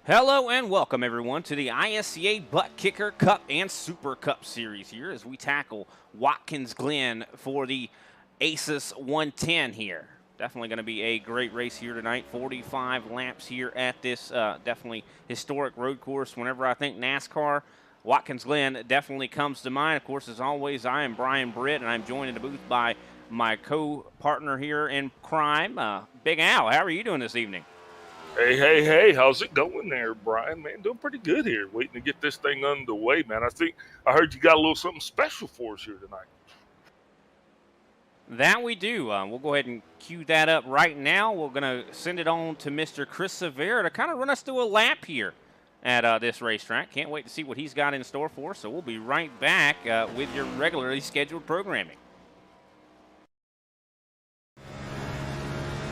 Hello and welcome everyone to the ISCA ButtKicker Cup and Super Cup series here as we tackle Watkins Glen for the Asus 110 here. Definitely going to be a great race here tonight. 45 laps here at this definitely historic road course. Whenever I think NASCAR, Watkins Glen definitely comes to mind. Of course, as always, I am Brian Britt and I'm joined in the booth by my co-partner here in crime, Big Al. How are you doing this evening? Hey, how's it going there, Brian? Man, doing pretty good here. Waiting to get this thing underway, man. I heard you got a little something special for us here tonight. That we do. We'll go ahead and cue that up right now. We're going to send it on to Mr. Chris Severa to kind of run us through a lap here at this racetrack. Can't wait to see what he's got in store for us. So we'll be right back with your regularly scheduled programming.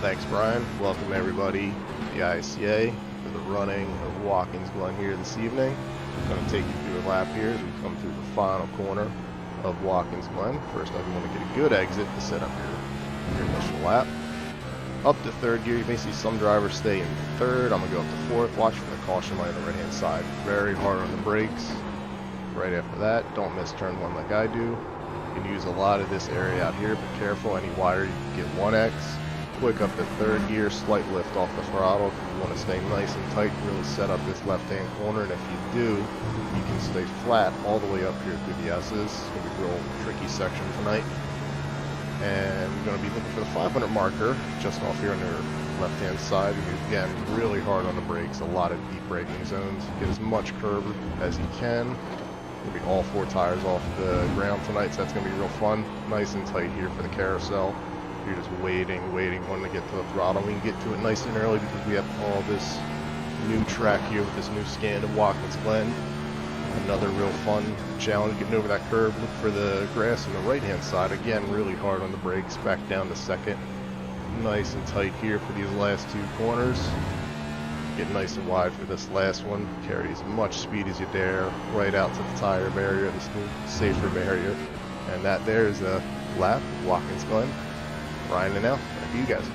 Thanks, Brian. Welcome, everybody, to the ISCA for the running of Watkins Glen here this evening. I'm going to take you through a lap here as we come through the final corner of Watkins Glen. First, I want to get a good exit to set up your initial lap. Up to third gear, you may see some drivers stay in third. I'm going to go up to fourth. Watch for the caution light on the right-hand side. Very hard on the brakes. Right after that, don't miss turn one like I do. You can use a lot of this area out here, but careful, any wider, you can get 1X. Quick up to third gear, slight lift off the throttle if you want to stay nice and tight, really set up this left-hand corner, and if you do, you can stay flat all the way up here through the S's. It's going to be a real tricky section tonight. And we're going to be looking for the 500 marker just off here on your left-hand side. And again, really hard on the brakes, a lot of deep braking zones. Get as much curb as you can. Going to be all 4 tires off the ground tonight, so that's going to be real fun. Nice and tight here for the carousel. You're just waiting, wanting to get to the throttle. We can get to it nice and early because we have all this new track here with this new stand of Watkins Glen. Another real fun challenge, getting over that curve. Look for the grass on the right-hand side. Again, really hard on the brakes, back down to second. Nice and tight here for these last 2 corners. Get nice and wide for this last one. Carry as much speed as you dare, right out to the tire barrier, this new safer barrier. And that there is a lap of Watkins Glen. Brian and Al, back to you guys.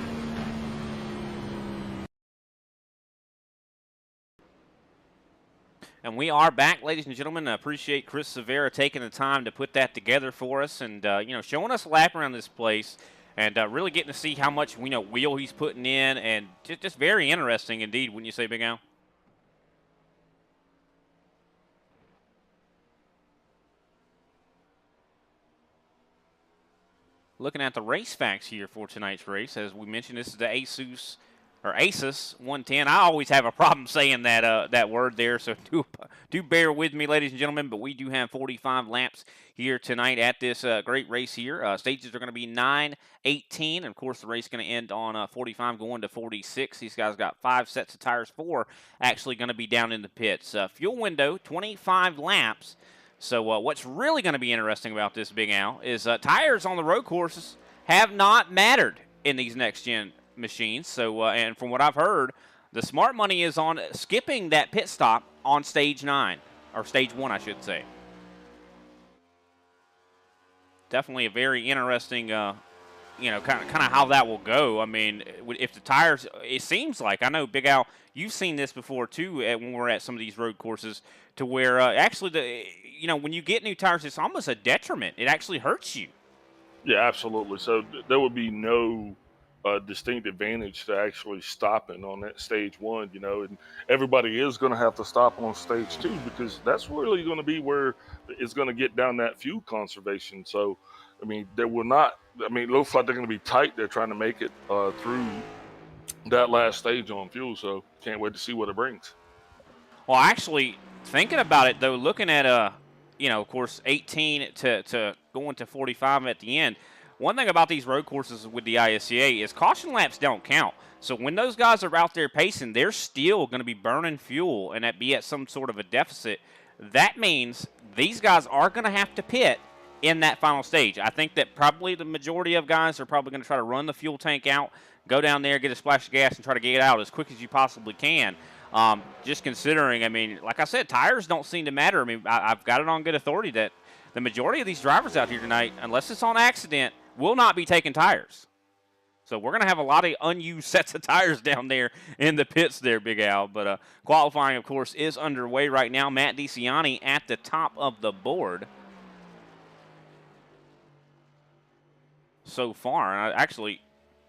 And we are back, ladies and gentlemen. I appreciate Chris Severa taking the time to put that together for us and, showing us a lap around this place and really getting to see how much, wheel he's putting in, and just very interesting indeed, wouldn't you say, Big Al? Looking at the race facts here for tonight's race, as we mentioned, this is the Asus 110. I always have a problem saying that word there, so do bear with me, ladies and gentlemen. But we do have 45 laps here tonight at this great race here. Stages are going to be 9, 18, and of course the race is going to end on 45 going to 46. These guys got 5 sets of tires, 4 actually going to be down in the pits. Fuel window, 25 laps. So what's really going to be interesting about this, Big Al, is tires on the road courses have not mattered in these next-gen machines. So, and from what I've heard, the smart money is on skipping that pit stop on stage 9, or stage 1, I should say. Definitely a very interesting, kind of how that will go. I mean, if the tires, it seems like, I know, Big Al, you've seen this before, too, when we're at some of these road courses, to where actually, when you get new tires, it's almost a detriment. It actually hurts you. Yeah, absolutely. So there would be no distinct advantage to actually stopping on that stage 1, and everybody is going to have to stop on stage 2 because that's really going to be where it's going to get down that fuel conservation. So, I mean, it looks like they're going to be tight. They're trying to make it through that last stage on fuel, so can't wait to see what it brings. Well, actually, thinking about it, though, looking at, of course, 18 to going to 45 at the end, one thing about these road courses with the ISCA is caution laps don't count. So when those guys are out there pacing, they're still going to be burning fuel and be at some sort of a deficit. That means these guys are going to have to pit in that final stage. I think that probably the majority of guys are probably going to try to run the fuel tank out, go down there, get a splash of gas, and try to get it out as quick as you possibly can. Just considering, I mean, like I said, tires don't seem to matter. I mean, I've got it on good authority that the majority of these drivers out here tonight, unless it's on accident, will not be taking tires. So we're going to have a lot of unused sets of tires down there in the pits there, Big Al. But qualifying, of course, is underway right now. Matt DeCiani at the top of the board so far. And actually,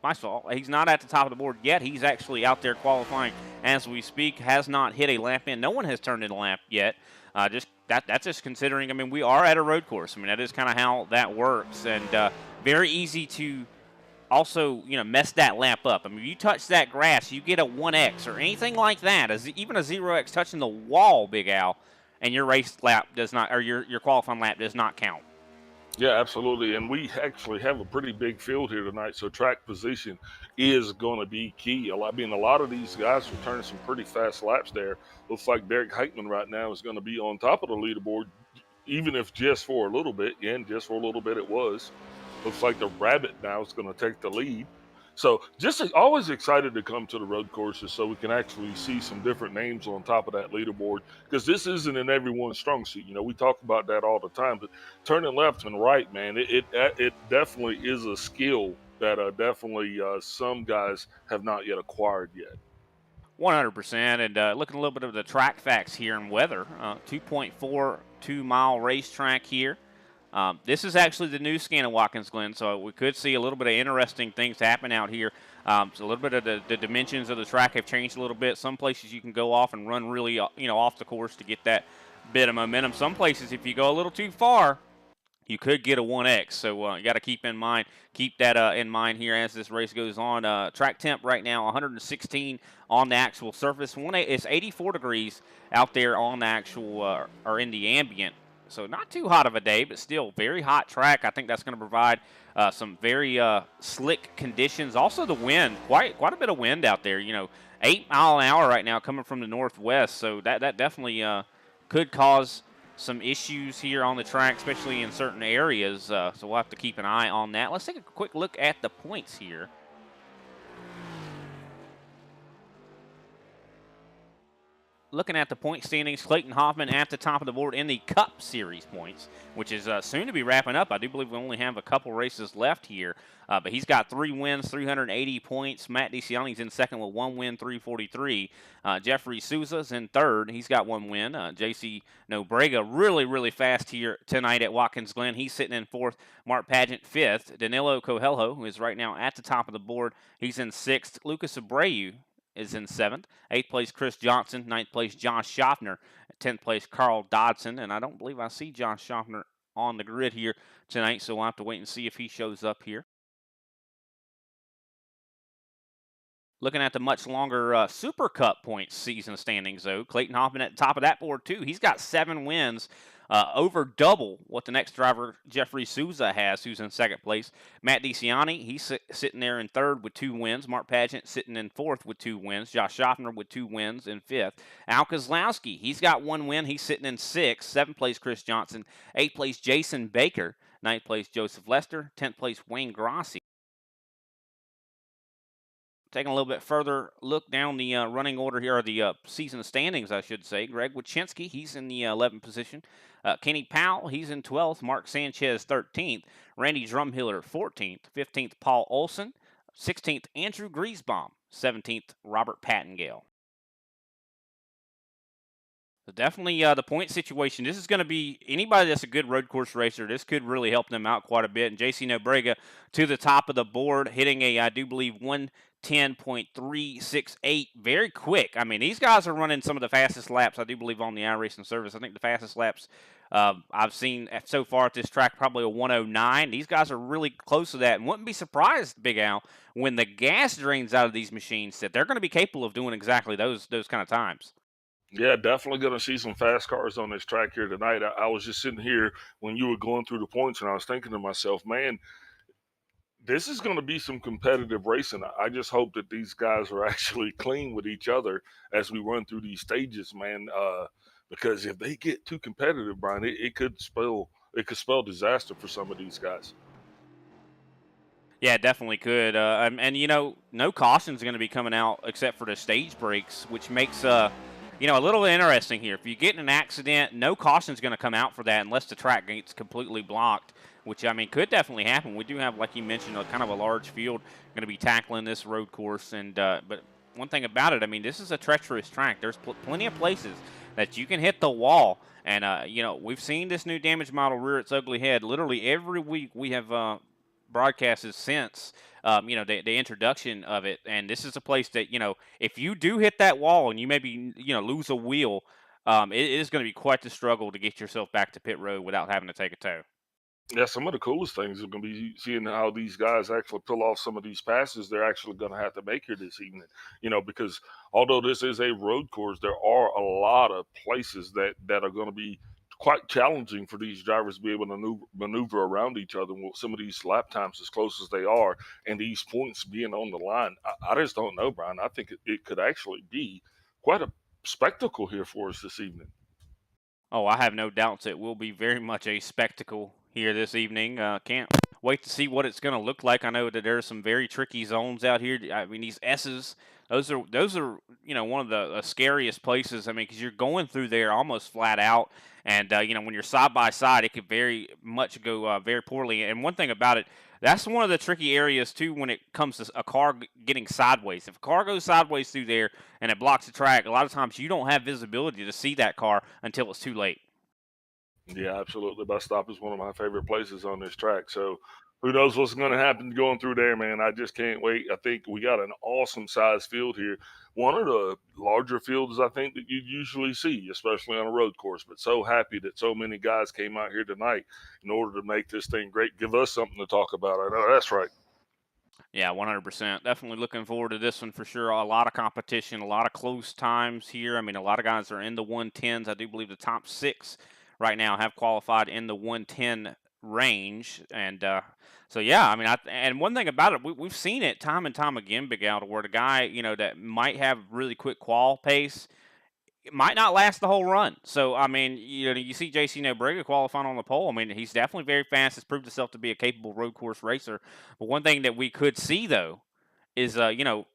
my fault, he's not at the top of the board yet. He's actually out there qualifying as we speak, has not hit a lap in. No one has turned in a lap yet. That's just considering, I mean, we are at a road course. I mean, that is kind of how that works. And very easy to also, mess that lap up. I mean, if you touch that grass, you get a 1X or anything like that, even a 0X touching the wall, Big Al, and your race lap does not, or your qualifying lap does not count. Yeah, absolutely. And we actually have a pretty big field here tonight, so track position is going to be key. I mean, a lot of these guys are turning some pretty fast laps there. Looks like Derek Heitman right now is going to be on top of the leaderboard, even if just for a little bit. And just for a little bit it was. Looks like the Rabbit now is going to take the lead. So just always excited to come to the road courses so we can actually see some different names on top of that leaderboard, because this isn't in everyone's strong suit. We talk about that all the time, but turning left and right, man, it definitely is a skill that definitely some guys have not yet acquired yet. 100%. And looking a little bit of the track facts here and weather, 2.42 mile racetrack here. This is actually the new scan of Watkins Glen, so we could see a little bit of interesting things happen out here. So a little bit of the dimensions of the track have changed a little bit. Some places you can go off and run really, off the course to get that bit of momentum. Some places, if you go a little too far, you could get a 1X. So you got to keep that in mind here as this race goes on. Track temp right now, 116 on the actual surface. It's 84 degrees out there on the actual or in the ambient. So not too hot of a day, but still very hot track. I think that's going to provide some very slick conditions. Also the wind, quite a bit of wind out there. 8 mile an hour right now coming from the northwest. So that definitely could cause some issues here on the track, especially in certain areas. So we'll have to keep an eye on that. Let's take a quick look at the points here. Looking at the point standings, Clayton Hoffman at the top of the board in the Cup Series points, which is soon to be wrapping up. I do believe we only have a couple races left here, but he's got 3 wins, 380 points. Matt DeCiani's in second with 1 win, 343. Jeffrey Souza's in third. He's got 1 win. JC Nobrega really, really fast here tonight at Watkins Glen. He's sitting in fourth. Mark Pageant fifth. Danilo Coelho, who is right now at the top of the board, he's in sixth. Lucas Abreu is in 7th. 8th place, Chris Johnson. 9th place, Josh Schaffner. 10th place, Carl Dodson. And I don't believe I see Josh Schaffner on the grid here tonight, so we'll have to wait and see if he shows up here. Looking at the much longer Super Cup points season standings, though, Clayton Hoffman at the top of that board, too. He's got 7 wins, over double what the next driver, Jeffrey Souza, has, who's in second place. Matt DeCiani, he's sitting there in third with 2 wins. Mark Pageant sitting in fourth with 2 wins. Josh Schaffner with 2 wins in fifth. Al Kozlowski, he's got 1 win. He's sitting in sixth. 7th place, Chris Johnson. 8th place, Jason Baker. 9th place, Joseph Lester. 10th place, Wayne Grossi. Taking a little bit further look down the running order here, or the season standings, I should say. Greg Wachinski, he's in the 11th position. Kenny Powell, he's in 12th. Mark Sanchez, 13th. Randy Drumhiller, 14th. 15th, Paul Olson. 16th, Andrew Griesbaum. 17th, Robert Pattengale. So definitely the point situation. This is going to be anybody that's a good road course racer. This could really help them out quite a bit. And JC Nobrega to the top of the board, hitting I do believe, 1:10.368. Very quick. I mean, these guys are running some of the fastest laps, I do believe, on the iRacing service. I think the fastest laps I've seen so far at this track, probably a 1:09. These guys are really close to that, and wouldn't be surprised, Big Al, when the gas drains out of these machines, that they're going to be capable of doing exactly those kind of times. Yeah, definitely going to see some fast cars on this track here tonight. I was just sitting here when you were going through the points, and I was thinking to myself, man, this is going to be some competitive racing. I just hope that these guys are actually clean with each other as we run through these stages, man. Because if they get too competitive, Brian, it could spell disaster for some of these guys. Yeah, it definitely could. And no caution's going to be coming out except for the stage breaks, which makes You know, a little interesting here. If you get in an accident, no caution's going to come out for that unless the track gets completely blocked, which, I mean, could definitely happen. We do have, like you mentioned, a kind of a large field going to be tackling this road course. And but one thing about it, I mean, this is a treacherous track. There's plenty of places that you can hit the wall. And, you know, we've seen this new damage model rear its ugly head. Literally every week we have broadcasts since you know, the introduction of it. And this is a place that, you know, if you do hit that wall and you maybe, you know, lose a wheel, it is going to be quite the struggle to get yourself back to pit road without having to take a tow. Yeah, some of the coolest things are going to be seeing how these guys actually pull off some of these passes they're actually going to have to make here this evening. You know, because although this is a road course, there are a lot of places that are going to be quite challenging for these drivers to be able to maneuver around each other with some of these lap times as close as they are and these points being on the line. I just don't know, Brian. I think it could actually be quite a spectacle here for us this evening. Oh, I have no doubts it will be very much a spectacle here this evening. Can't wait to see what it's going to look like. I know that there are some very tricky zones out here. I mean, these S's, those are you know, one of the scariest places. I mean, because you're going through there almost flat out, and you know, when you're side by side, it could very much go very poorly. And one thing about it, that's one of the tricky areas too when it comes to a car getting sideways. If a car goes sideways through there and it blocks the track, a lot of times you don't have visibility to see that car until it's too late. Yeah, absolutely. Bus stop is one of my favorite places on this track. So who knows what's going to happen going through there, man. I just can't wait. I think we got an awesome size field here. One of the larger fields I think that you usually see, especially on a road course. But so happy that so many guys came out here tonight in order to make this thing great. Give us something to talk about. I know that's right. Yeah, 100%. Definitely looking forward to this one for sure. A lot of competition, a lot of close times here. I mean, a lot of guys are in the 110s. I do believe the top 6 right now have qualified in the 110 range. And so, yeah, I mean, and one thing about it, we've seen it time and time again, Big Al, to where the guy, you know, that might have really quick qual pace, it might not last the whole run. So, I mean, you know, you see JC Nobrega qualifying on the pole. I mean, he's definitely very fast. Has proved himself to be a capable road course racer. But one thing that we could see, though, is, you know,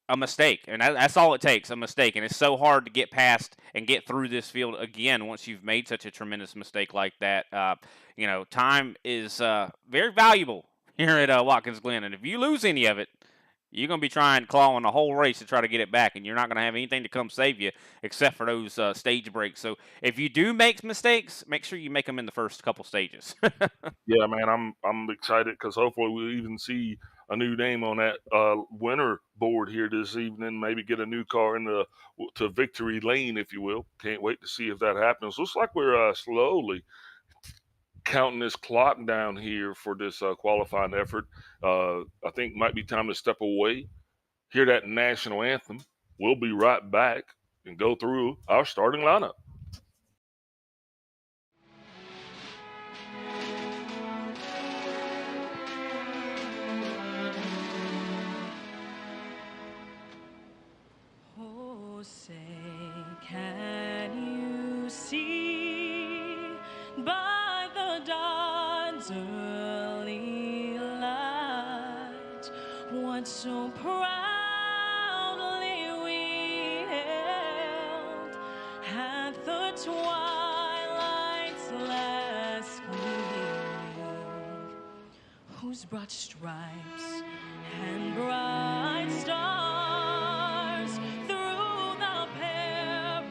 a mistake. And that's all it takes, a mistake. And it's so hard to get past and get through this field again once you've made such a tremendous mistake like that. You know, time is very valuable here at Watkins Glen. And if you lose any of it, you're going to be clawing the whole race to try to get it back, and you're not going to have anything to come save you except for those stage breaks. So if you do make mistakes, make sure you make them in the first couple stages. Yeah, man, I'm excited because hopefully we'll even see a new name on that winner board here this evening. Maybe get a new car to victory lane, if you will. Can't wait to see if that happens. Looks like we're slowly counting this clock down here for this qualifying effort. I think might be time to step away, hear that national anthem. We'll be right back and go through our starting lineup. Oh, say, can you see by the dawn's early light what so proudly we held at the twilight's last gleaming, whose broad stripes and bright stars through the perilous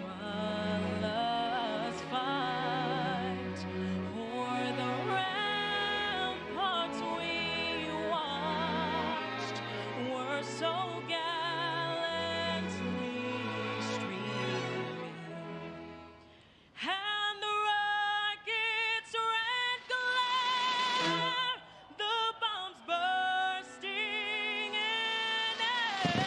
fight o'er the ramparts we watched were so gallantly streaming, and the rocket's red glare, the bombs bursting in air,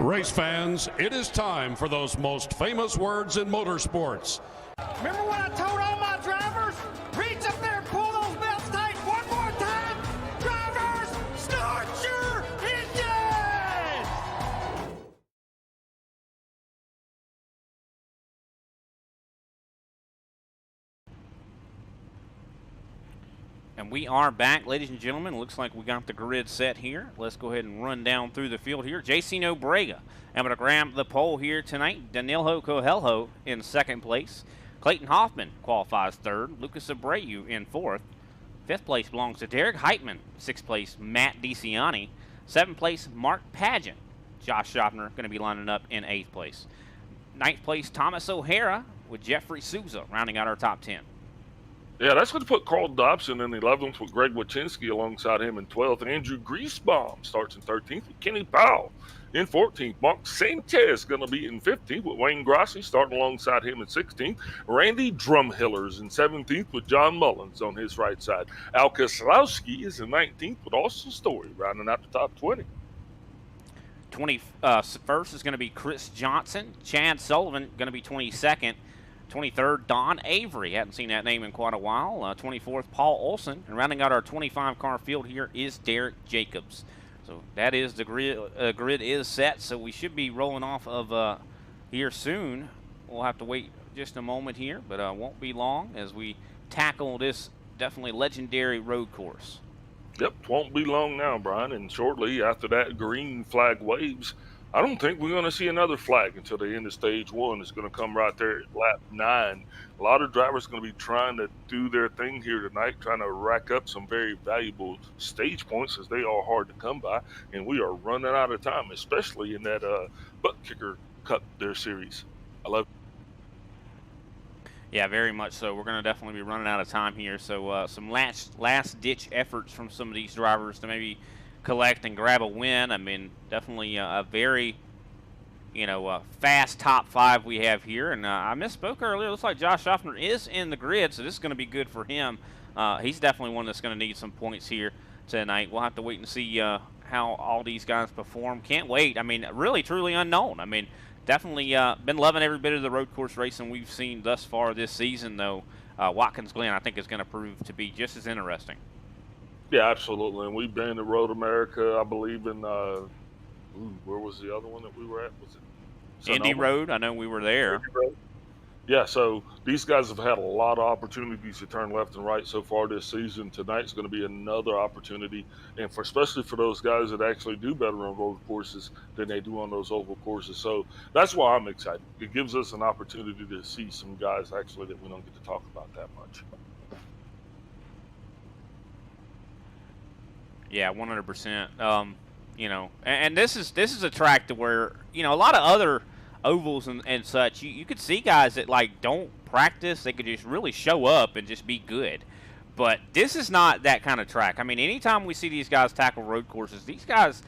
Race fans, it is time for those most famous words in motorsports. Remember when I told all my drivers, reach up there and pull those belts tight one more time? Drivers, start your engines! And we are back, ladies and gentlemen. Looks like we got the grid set here. Let's go ahead and run down through the field here. JC Nobrega able to grab the pole here tonight. Danilo Coelho in second place. Clayton Hoffman qualifies third. Lucas Abreu in fourth. Fifth place belongs to Derek Heitman. Sixth place, Matt DeCiani. Seventh place, Mark Pageant. Josh Schaffner going to be lining up in eighth place. Ninth place, Thomas O'Hara with Jeffrey Souza rounding out our top 10. Yeah, that's going to put Carl Dobson in 11th with Greg Wachinski alongside him in 12th. Andrew Griesbaum starts in 13th with Kenny Powell in 14th. Mark Sanchez going to be in 15th with Wayne Grossi starting alongside him in 16th. Randy Drumhillers in 17th with John Mullins on his right side. Al Keselowski is in 19th with Austin Story rounding out the top 20. 21st is going to be Chris Johnson. Chad Sullivan going to be 22nd. 23rd, Don Avery. Hadn't seen that name in quite a while. 24th, Paul Olson. And rounding out our 25-car field here is Derek Jacobs. So that is the grid. Grid is set, so we should be rolling off of here soon. We'll have to wait just a moment here, but won't be long as we tackle this definitely legendary road course. Yep, won't be long now, Brian. And shortly after that green flag waves, I don't think we're going to see another flag until the end of stage one. It's going to come right there at lap 9. A lot of drivers are going to be trying to do their thing here tonight, trying to rack up some very valuable stage points as they are hard to come by. And we are running out of time, especially in that ButtKicker Cup, their series. I love it. Yeah, very much so. We're going to definitely be running out of time here. So some last-ditch efforts from some of these drivers to maybe collect and grab a win. I mean, definitely a very, fast top 5 we have here. And I misspoke earlier. Looks like Josh Schaffner is in the grid, so this is going to be good for him. He's definitely one that's going to need some points here tonight. We'll have to wait and see how all these guys perform. Can't wait. I mean, really, truly unknown. I mean, definitely been loving every bit of the road course racing we've seen thus far this season, though. Watkins Glen, I think, is going to prove to be just as interesting. Yeah, absolutely. And we've been to Road America, I believe, in, where was the other one that we were at? Was it Indy Sonoma? Road, I know we were there. Indy Road. Yeah, so these guys have had a lot of opportunities to turn left and right so far this season. Tonight's going to be another opportunity, and especially for those guys that actually do better on road courses than they do on those oval courses. So that's why I'm excited. It gives us an opportunity to see some guys actually that we don't get to talk about that much. Yeah, 100%. And this is a track to where a lot of other ovals and such, you could see guys that don't practice. They could just really show up and just be good. But this is not that kind of track. I mean, anytime we see these guys tackle road courses, these guys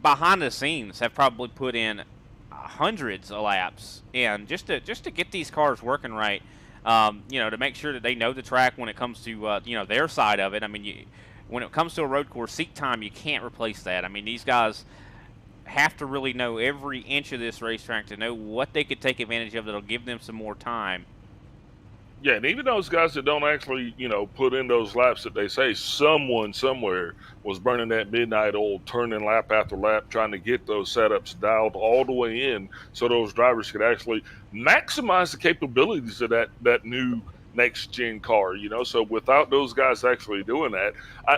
behind the scenes have probably put in hundreds of laps, and just to get these cars working right. To make sure that they know the track when it comes to their side of it. I mean, when it comes to a road course, seat time, you can't replace that. I mean, these guys have to really know every inch of this racetrack to know what they could take advantage of that'll give them some more time. Yeah, and even those guys that don't actually, put in those laps that they say, someone somewhere was burning that midnight oil, turning lap after lap, trying to get those setups dialed all the way in so those drivers could actually maximize the capabilities of that new next-gen car, So without those guys actually doing that,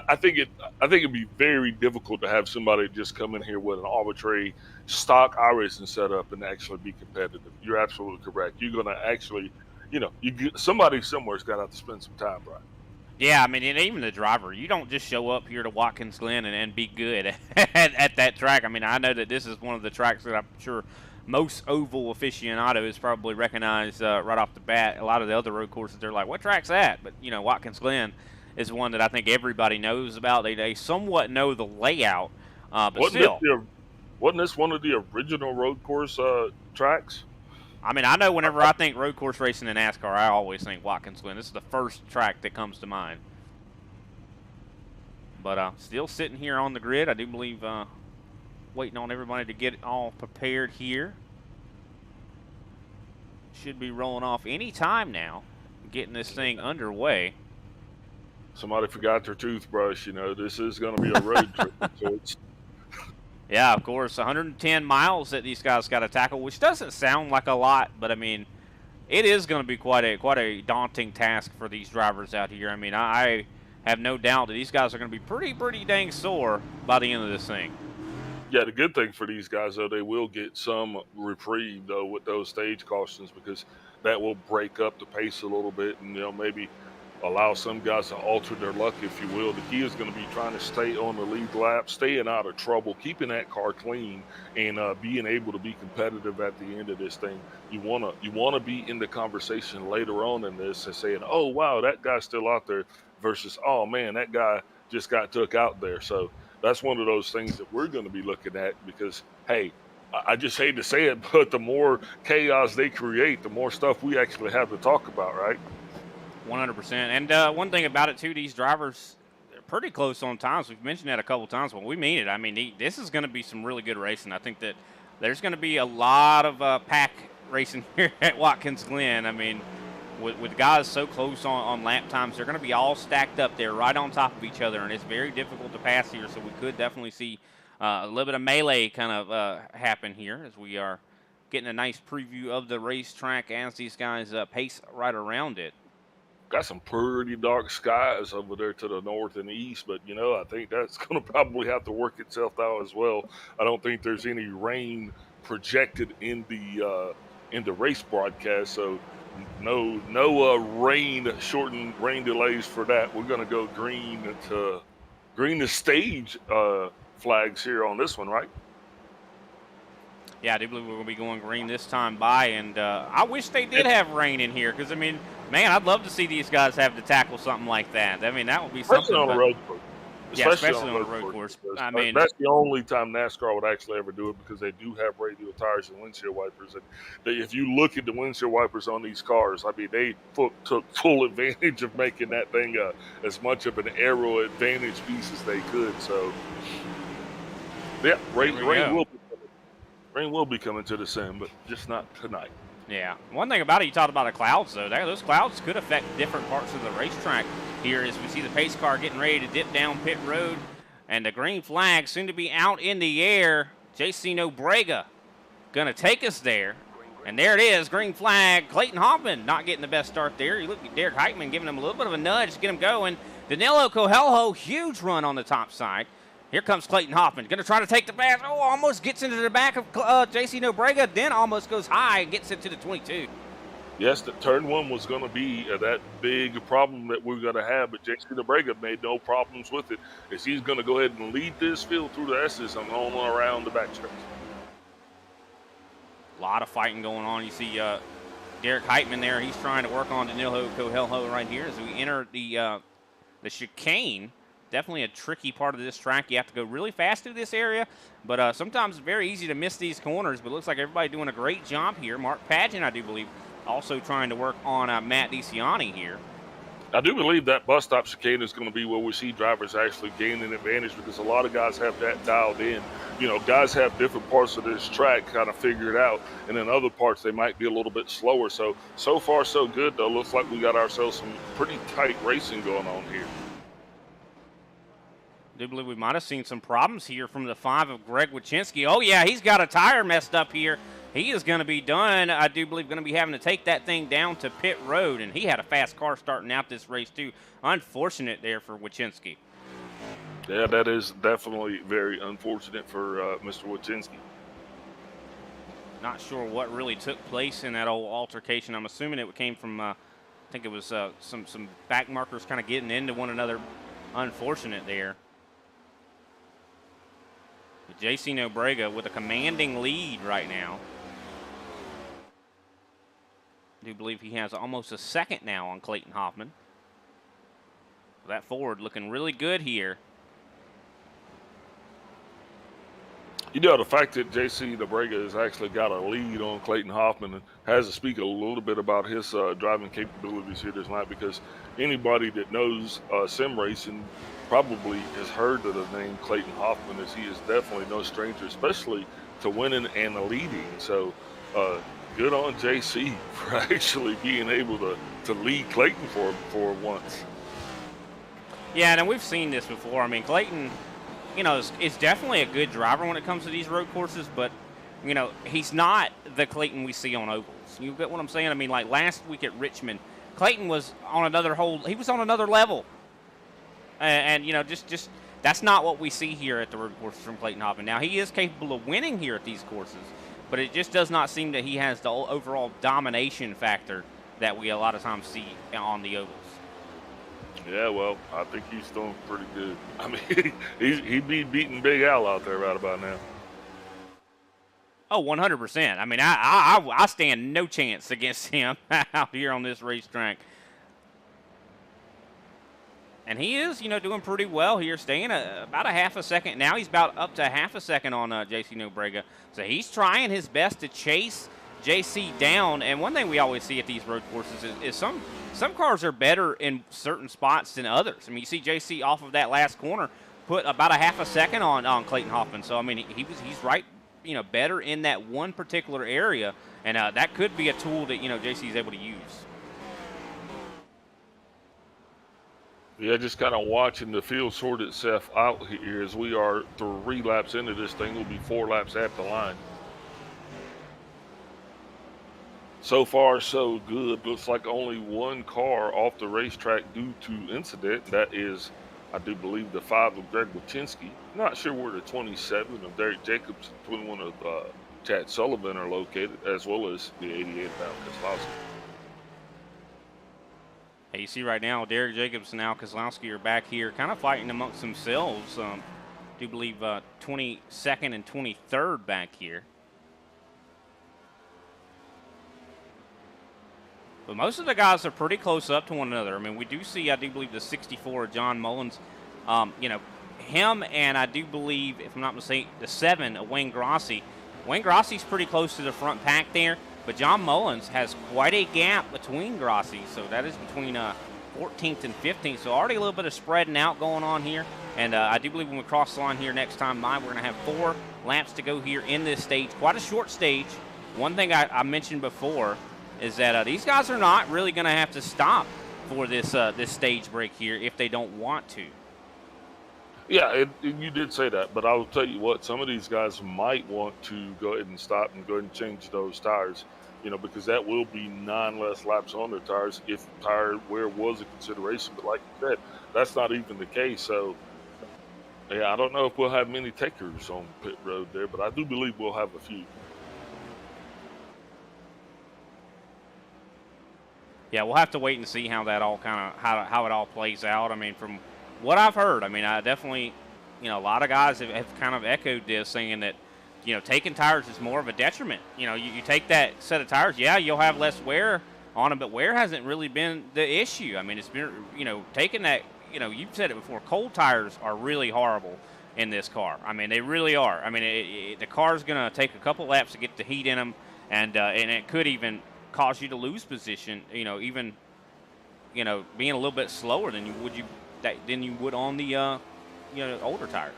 I think it'd be very difficult to have somebody just come in here with an arbitrary stock iRacing setup and actually be competitive. You're absolutely correct. You're going to actually, somebody somewhere's got to have to spend some time, Brian. Yeah, I mean, and even the driver, you don't just show up here to Watkins Glen and be good at that track. I mean, I know that this is one of the tracks that I'm sure most oval aficionados probably recognize right off the bat. A lot of the other road courses, they're like, what track's that? But, Watkins Glen is one that I think everybody knows about. They somewhat know the layout, but still. Wasn't this one of the original road course tracks? I mean, I know whenever I think road course racing in NASCAR, I always think Watkins Glen. This is the first track that comes to mind. But still sitting here on the grid, I do believe waiting on everybody to get all prepared here. Should be rolling off any time now, getting this thing underway. Somebody forgot their toothbrush. You know, this is going to be a road trip. So it's Yeah, of course, 110 miles that these guys got to tackle, which doesn't sound like a lot, but I mean, it is going to be quite a daunting task for these drivers out here. I mean, I have no doubt that these guys are going to be pretty dang sore by the end of this thing. yeah, the good thing for these guys, though, they will get some reprieve, though, with those stage cautions, because that will break up the pace a little bit and, you know, maybe allow some guys to alter their luck, if you will. The key is going to be trying to stay on the lead lap, staying out of trouble, keeping that car clean, and being able to be competitive at the end of this thing. You wanna be in the conversation later on in this and saying, "Oh wow, that guy's still out there," versus, "Oh man, that guy just got took out there." So that's one of those things that we're going to be looking at, because hey, I just hate to say it, but the more chaos they create, the more stuff we actually have to talk about, right? 100%. And one thing about it, too, these drivers, they're pretty close on times. We've mentioned that a couple times, but we mean it. I mean, this is going to be some really good racing. I think that there's going to be a lot of pack racing here at Watkins Glen. I mean, with guys so close on lap times, they're going to be all stacked up there right on top of each other, and it's very difficult to pass here, so we could definitely see a little bit of melee kind of happen here as we are getting a nice preview of the racetrack as these guys pace right around it. Got some pretty dark skies over there to the north and east, but you know, I think that's going to probably have to work itself out as well. I don't think there's any rain projected in the race broadcast, so no shortened rain delays for that. We're going to go green to stage flags here on this one, right? Yeah, I do believe we're going to be going green this time by, and I wish they did have rain in here, because, I mean, man, I'd love to see these guys have to tackle something like that. I mean, that would be something. Especially on a road course. Yeah, especially on a road course. I mean, that's the only time NASCAR would actually ever do it, because they do have radial tires and windshield wipers. And if you look at the windshield wipers on these cars, I mean, they took full advantage of making that thing as much of an aero advantage piece as they could. So, yeah, rain will be coming to the sim, but just not tonight. Yeah. One thing about it, you talked about the clouds, though. Those clouds could affect different parts of the racetrack here as we see the pace car getting ready to dip down pit road. And the green flag soon to be out in the air. JC Nobrega going to take us there. And there it is, green flag. Clayton Hoffman not getting the best start there. You look at Derek Heitman giving him a little bit of a nudge to get him going. Danilo Coelho, huge run on the top side. Here comes Clayton Hoffman, going to try to take the pass. Oh, almost gets into the back of JC Nobrega, then almost goes high and gets into the 22. Yes, the turn one was going to be that big problem that we're going to have, but JC Nobrega made no problems with it, as he's going to go ahead and lead this field through the S's and on around the backstretch. A lot of fighting going on. You see Derek Heitman there. He's trying to work on Danilo Coelho right here as we enter the chicane. Definitely a tricky part of this track. You have to go really fast through this area, but sometimes it's very easy to miss these corners, but it looks like everybody doing a great job here. Mark Padgett, I do believe, also trying to work on Matt DeCiani here. I do believe that bus stop chicane is going to be where we see drivers actually gain an advantage, because a lot of guys have that dialed in. You know, guys have different parts of this track kind of figured out, and in other parts they might be a little bit slower. So far so good, though. Looks like we got ourselves some pretty tight racing going on here. I do believe we might have seen some problems here from the 5 of Greg Wychinski. Oh, yeah, he's got a tire messed up here. He is going to be done, I do believe, going to be having to take that thing down to pit road, and he had a fast car starting out this race, too. Unfortunate there for Wychinski. Yeah, that is definitely very unfortunate for Mr. Wychinski. Not sure what really took place in that old altercation. I'm assuming it came from, I think it was some back markers kind of getting into one another. Unfortunate there. JC Nobrega with a commanding lead right now. I do believe he has almost a second now on Clayton Hoffman. That Ford looking really good here. You know, the fact that JC Nobrega has actually got a lead on Clayton Hoffman has to speak a little bit about his driving capabilities here tonight, because anybody that knows sim racing probably has heard of the name Clayton Hoffman, as he is definitely no stranger, especially to winning and leading. So good on JC for actually being able to lead Clayton for once. Yeah, and we've seen this before. I mean, Clayton, is definitely a good driver when it comes to these road courses, but, he's not the Clayton we see on ovals. You get what I'm saying? I mean, like last week at Richmond, Clayton was on another he was on another level. And just that's not what we see here at the road courses from Clayton Hoffman. Now, he is capable of winning here at these courses, but it just does not seem that he has the overall domination factor that we a lot of times see on the ovals. Yeah, well, I think he's doing pretty good. I mean, he'd be beating Big Al out there right about now. Oh, 100%. I mean, I stand no chance against him out here on this racetrack. And he is, doing pretty well here, staying about a half a second. Now he's about up to half a second on JC Nobrega. So he's trying his best to chase JC down. And one thing we always see at these road courses is some cars are better in certain spots than others. I mean, you see JC off of that last corner put about a half a second on Clayton Hoffman. So, I mean, he's right, better in that one particular area. And that could be a tool that, JC is able to use. Yeah, just kind of watching the field sort itself out here as we are 3 laps into this thing. We'll be 4 laps at the line. So far, so good. Looks like only one car off the racetrack due to incident. That is, I do believe, the 5 of Greg Wachinski. Not sure where the 27 of Derek Jacobs and 21 of Chad Sullivan are located, as well as the 88 of Al Kozlowski. Hey, you see right now, Derek Jacobs and Al Kozlowski are back here kind of fighting amongst themselves. I do believe 22nd and 23rd back here. But most of the guys are pretty close up to one another. I mean, we do see, I do believe, the 64 of John Mullins. Him and I do believe, if I'm not mistaken, the 7 of Wayne Grossi. Wayne Grossi's pretty close to the front pack there. But John Mullins has quite a gap between Grossi, so that is between 14th and 15th. So already a little bit of spreading out going on here. And I do believe when we cross the line here next time by, we're going to have 4 laps to go here in this stage. Quite a short stage. One thing I mentioned before is that these guys are not really going to have to stop for this this stage break here if they don't want to. Yeah, you did say that, but I'll tell you what, some of these guys might want to go ahead and stop and go ahead and change those tires, because that will be 9 less laps on their tires if tire wear was a consideration. But like you said, that's not even the case. So, yeah, I don't know if we'll have many takers on pit road there, but I do believe we'll have a few. Yeah, we'll have to wait and see how that all how it all plays out. I mean, from what I've heard, I mean, I definitely, a lot of guys have kind of echoed this, saying that, taking tires is more of a detriment. You take that set of tires, yeah, you'll have less wear on them, but wear hasn't really been the issue. I mean, it's been, taking that, you've said it before, cold tires are really horrible in this car. I mean, they really are. I mean, the car's going to take a couple laps to get the heat in them, and it could even cause you to lose position, even, being a little bit slower than you would on the older tires.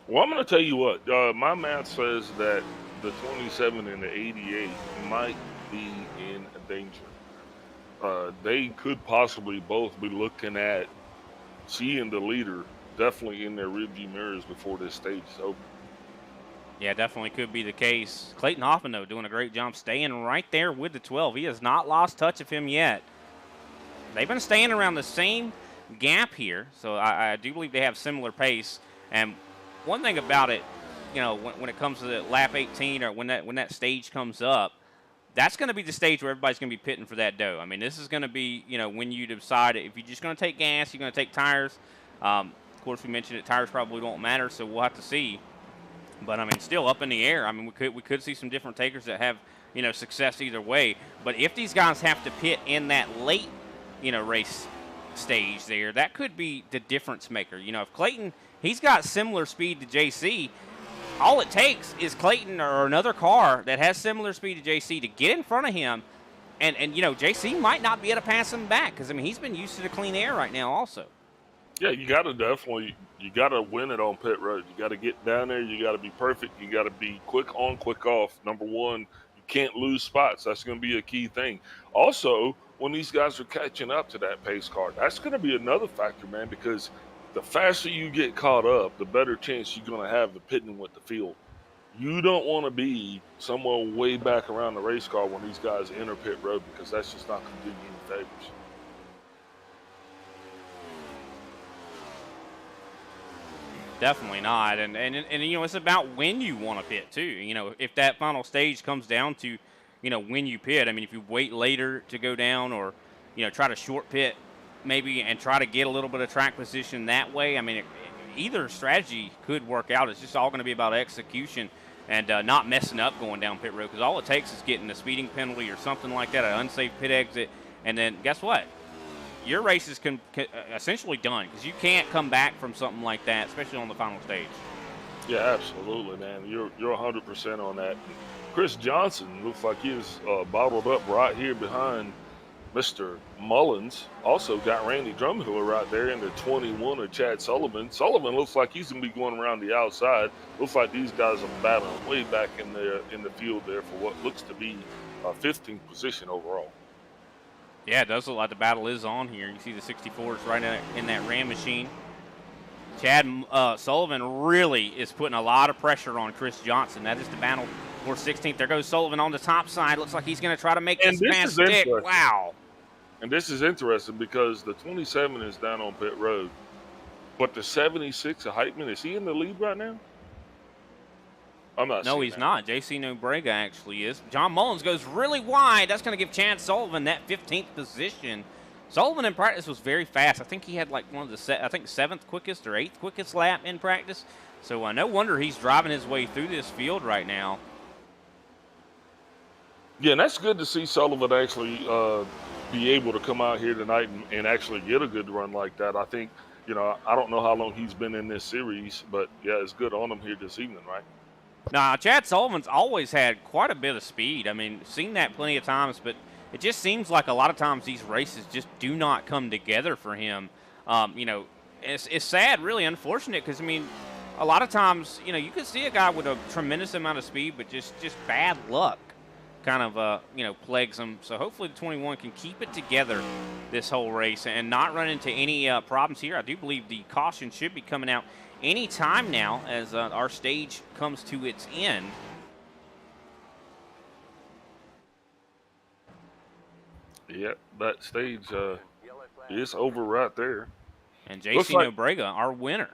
Well, I'm going to tell you what. My math says that the 27 and the 88 might be in danger. They could possibly both be looking at seeing the leader definitely in their rearview mirrors before this stage is over. Yeah, definitely could be the case. Clayton Hoffman, though, doing a great job staying right there with the 12. He has not lost touch of him yet. They've been staying around the same gap here, so I do believe they have similar pace. And one thing about it, when it comes to the lap 18 or when that stage comes up, that's going to be the stage where everybody's going to be pitting for that dough. I mean, this is going to be, when you decide if you're just going to take gas, you're going to take tires. Of course, we mentioned that tires probably won't matter, so we'll have to see. But, I mean, still up in the air. I mean, we could see some different takers that have, success either way. But if these guys have to pit in that late, race stage there, that could be the difference maker. If Clayton, he's got similar speed to JC, all it takes is Clayton or another car that has similar speed to JC to get in front of him. And JC might not be able to pass him back because, I mean, he's been used to the clean air right now also. Yeah, you got to win it on pit road. You got to get down there. You got to be perfect. You got to be quick on, quick off. Number one, you can't lose spots. That's going to be a key thing. Also, when these guys are catching up to that pace car, that's going to be another factor, man, because the faster you get caught up, the better chance you're going to have of pitting with the field. You don't want to be somewhere way back around the race car when these guys enter pit road, because that's just not going to do you any favors. Definitely not, and you know, it's about when you want to pit too. You know, if that final stage comes down to, you know, when you pit. I mean, if you wait later to go down, or, you know, try to short pit maybe and try to get a little bit of track position that way. I mean, either strategy could work out. It's just all going to be about execution and not messing up going down pit road, because all it takes is getting a speeding penalty or something like that, an unsafe pit exit, and then guess what? Your race is essentially done, because you can't come back from something like that, especially on the final stage. Yeah, absolutely, man. You're 100% on that. Chris Johnson looks like he's bottled up right here behind Mr. Mullins. Also got Randy Drumhill right there in the 21 of Chad Sullivan. Sullivan looks like he's going to be going around the outside. Looks like these guys are battling way back in the field there for what looks to be a 15th position overall. Yeah, it does look like the battle is on here. You see the 64s right in that Ram machine. Chad Sullivan really is putting a lot of pressure on Chris Johnson. That is the battle for 16th. There goes Sullivan on the top side. Looks like he's going to try to make this past stick. Wow. And this is interesting because the 27 is down on pit road, but the 76 of Heitman, is he in the lead right now? I'm not. No, he's not. JC Nobrega actually is. John Mullins goes really wide. That's going to give Chad Sullivan that 15th position. Sullivan in practice was very fast. I think he had like one of the 7th quickest or 8th quickest lap in practice. So no wonder he's driving his way through this field right now. Yeah, and that's good to see Sullivan actually be able to come out here tonight and actually get a good run like that. I think, you know, I don't know how long he's been in this series, but yeah, it's good on him here this evening, right? Now, Chad Sullivan's always had quite a bit of speed. I mean, seen that plenty of times, but it just seems like a lot of times these races just do not come together for him. You know, it's sad, really unfortunate, because, I mean, a lot of times, you know, you could see a guy with a tremendous amount of speed, but just bad luck kind of, you know, plagues him. So hopefully the 21 can keep it together this whole race and not run into any problems here. I do believe the caution should be coming out any time now as our stage comes to its end. Yeah, that stage is over right there. And JC Nobrega, our winner.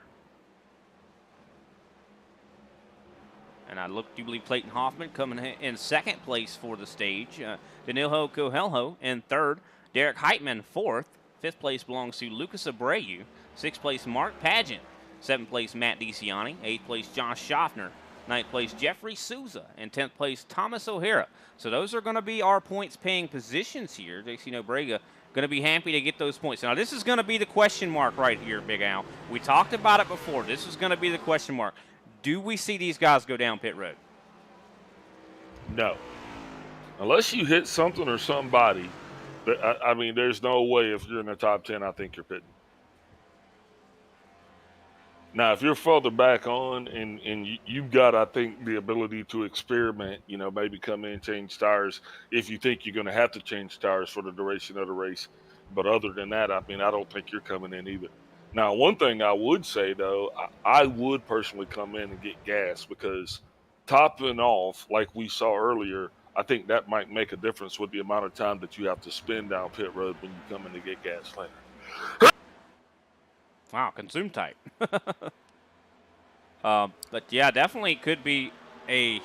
And I do believe Clayton Hoffman coming in 2nd place for the stage. Danilo Coelho in 3rd. Derek Heitman 4th. 5th place belongs to Lucas Abreu. 6th place Mark Pageant. 7th place Matt DeCiani. 8th place Josh Schaffner. 9th place Jeffrey Souza. And 10th place Thomas O'Hara. So those are going to be our points paying positions here. JC Nobrega going to be happy to get those points. Now this is going to be the question mark right here, Big Al. We talked about it before. This is going to be the question mark. Do we see these guys go down pit road? No. Unless you hit something or somebody. I mean, there's no way if you're in the top 10, I think you're pitting. Now, if you're further back on and you've got, I think, the ability to experiment, you know, maybe come in, change tires if you think you're going to have to change tires for the duration of the race. But other than that, I mean, I don't think you're coming in either. Now, one thing I would say, though, I would personally come in and get gas, because topping off, like we saw earlier, I think that might make a difference with the amount of time that you have to spend down pit road when you come in to get gas later. Wow, consume type. But yeah, definitely could be a,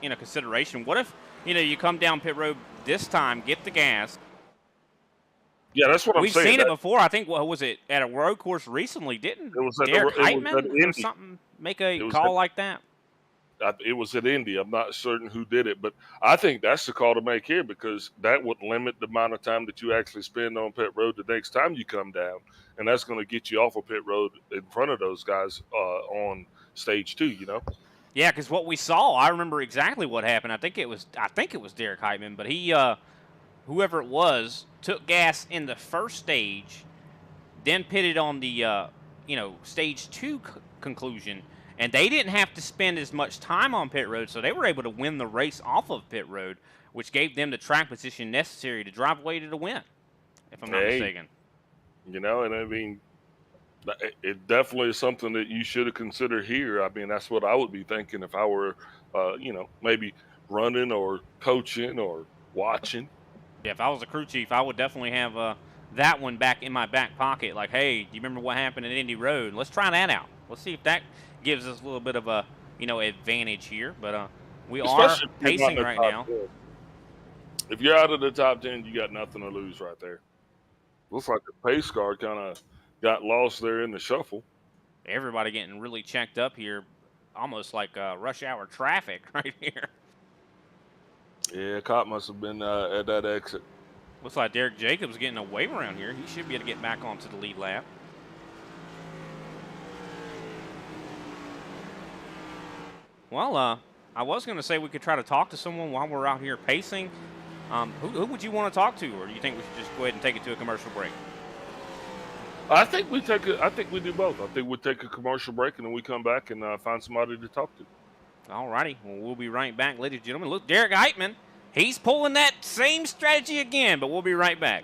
you know, consideration. What if, you know, you come down pit road this time, get the gas. Yeah, that's what I'm saying. We've seen it before. I think, what was it, at a road course recently? Didn't Derek Heitman or something make a call like that? It was at Indy. I'm not certain who did it, but I think that's the call to make here, because that would limit the amount of time that you actually spend on pit road the next time you come down, and that's going to get you off of pit road in front of those guys on stage 2. You know. Yeah, because what we saw, I remember exactly what happened. I think it was Derek Heitman, but he, whoever it was, took gas in the first stage, then pitted on the stage 2 conclusion, and they didn't have to spend as much time on pit road, so they were able to win the race off of pit road, which gave them the track position necessary to drive away to the win, if I'm not mistaken. And I mean, it definitely is something that you should have considered here. I mean, that's what I would be thinking if I were, maybe running or coaching or watching. Yeah, if I was a crew chief, I would definitely have that one back in my back pocket. Like, hey, do you remember what happened at Indy Road? Let's try that out. Let's see if that gives us a little bit of a, advantage here. But we Especially are if you're not in pacing the right top now. 10. If you're out of the top 10, you got nothing to lose right there. Looks like the pace car kind of got lost there in the shuffle. Everybody getting really checked up here, almost like rush hour traffic right here. Yeah, cop must have been at that exit. Looks like Derek Jacobs getting a wave around here. He should be able to get back onto the lead lap. Well, I was going to say we could try to talk to someone while we're out here pacing. Who would you want to talk to, or do you think we should just go ahead and take it to a commercial break? I think we do both. I think we take a commercial break and then we come back and find somebody to talk to. All righty. Well, we'll be right back, ladies and gentlemen. Look, Derek Heitman, he's pulling that same strategy again, but we'll be right back.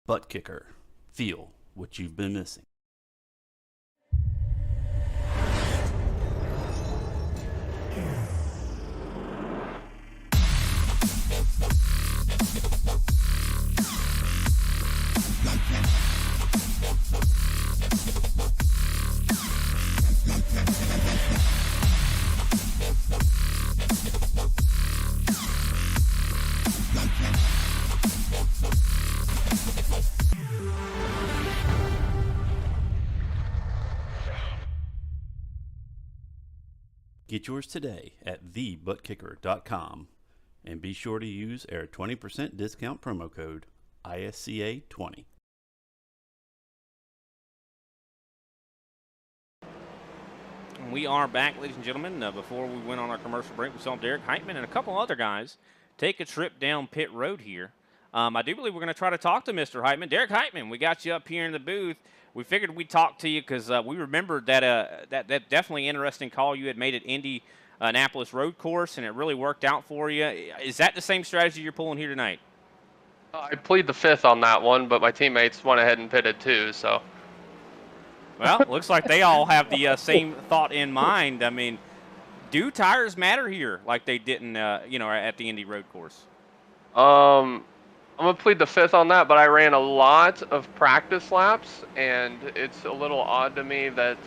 ButtKicker. Feel what you've been missing. Get yours today at thebuttkicker.com and be sure to use our 20% discount promo code ISCA20. We are back, ladies and gentlemen. Before we went on our commercial break, we saw Derek Heitman and a couple other guys take a trip down pit road here. I do believe we're going to try to talk to Mr. Heitman. Derek Heitman, we got you up here in the booth. We figured we'd talk to you because we remembered that definitely interesting call you had made at Indianapolis Road Course, and it really worked out for you. Is that the same strategy you're pulling here tonight? I plead the fifth on that one, but my teammates went ahead and pitted too, so. Well, looks like they all have the same thought in mind. I mean, do tires matter here like they didn't, at the Indy Road Course? I'm going to plead the fifth on that, but I ran a lot of practice laps, and it's a little odd to me that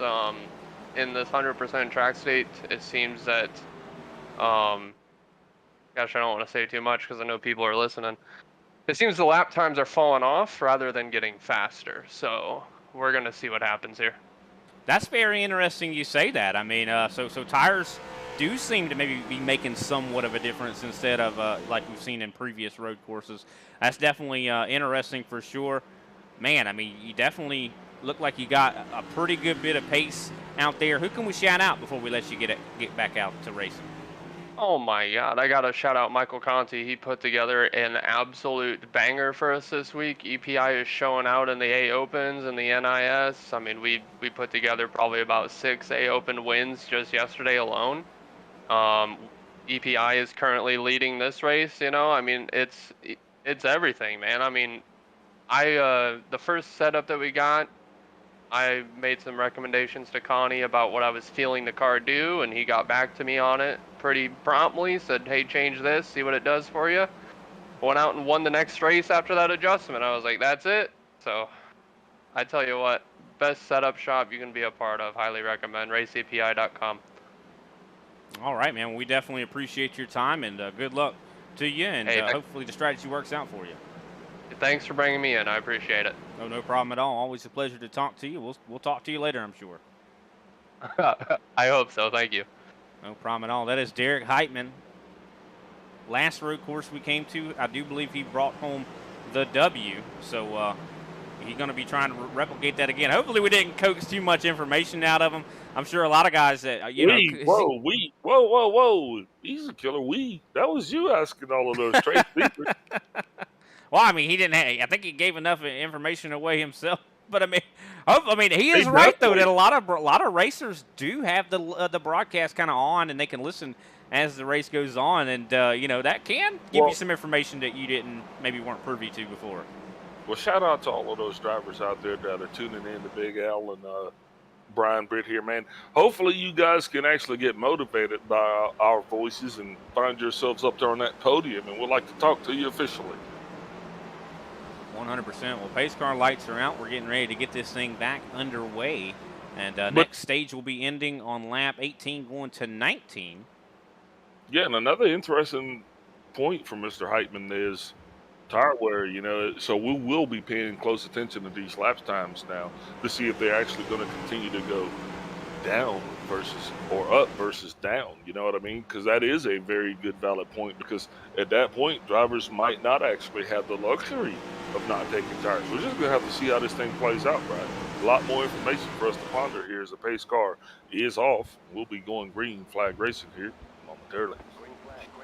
in this 100% track state, it seems that, gosh, I don't want to say too much because I know people are listening. It seems the lap times are falling off rather than getting faster, so we're going to see what happens here. That's very interesting you say that. I mean, so tires do seem to maybe be making somewhat of a difference instead of like we've seen in previous road courses. That's definitely interesting for sure. Man, I mean, you definitely look like you got a pretty good bit of pace out there. Who can we shout out before we let you get back out to racing? Oh my God, I got to shout out Michael Conti. He put together an absolute banger for us this week. EPI is showing out in the A Opens and the NIS. I mean, we put together probably about 6 A Open wins just yesterday alone. EPI is currently leading this race, I mean, it's everything, man. I mean, the first setup that we got, I made some recommendations to Connie about what I was feeling the car do, and he got back to me on it pretty promptly, said, hey, change this, see what it does for you. Went out and won the next race after that adjustment. I was like, that's it. So I tell you what, best setup shop you can be a part of. Highly recommend, raceapi.com. All right, man. We definitely appreciate your time, and good luck to you, and Hey, hopefully the strategy works out for you. Thanks for bringing me in. I appreciate it. No problem at all. Always a pleasure to talk to you. We'll talk to you later, I'm sure. I hope so. Thank you. No problem at all. That is Derek Heitman. Last road course we came to, I do believe he brought home the W. So he's going to be trying to replicate that again. Hopefully, we didn't coax too much information out of him. I'm sure a lot of guys that whoa. He's a killer. That was you asking all of those trade secrets. Well, I mean, he didn't. I think he gave enough information away himself. But I mean, he is right though that a lot of racers do have the broadcast kind of on, and they can listen as the race goes on, and that can give you some information that you maybe weren't privy to before. Well, shout out to all of those drivers out there that are tuning in to Big Al and Brian Britt here, man. Hopefully, you guys can actually get motivated by our voices and find yourselves up there on that podium, and we'd like to talk to you officially. 100%. Well, pace car lights are out. We're getting ready to get this thing back underway. And next stage will be ending on lap 18 going to 19. Yeah, and another interesting point from Mr. Heitman is tire wear, so we will be paying close attention to these lap times now to see if they're actually going to continue to go down up versus down, you know what I mean? Because that is a very good valid point, because at that point, drivers might not actually have the luxury of not taking tires. We're just going to have to see how this thing plays out, right? A lot more information for us to ponder here as the pace car is off. We'll be going green flag racing here momentarily.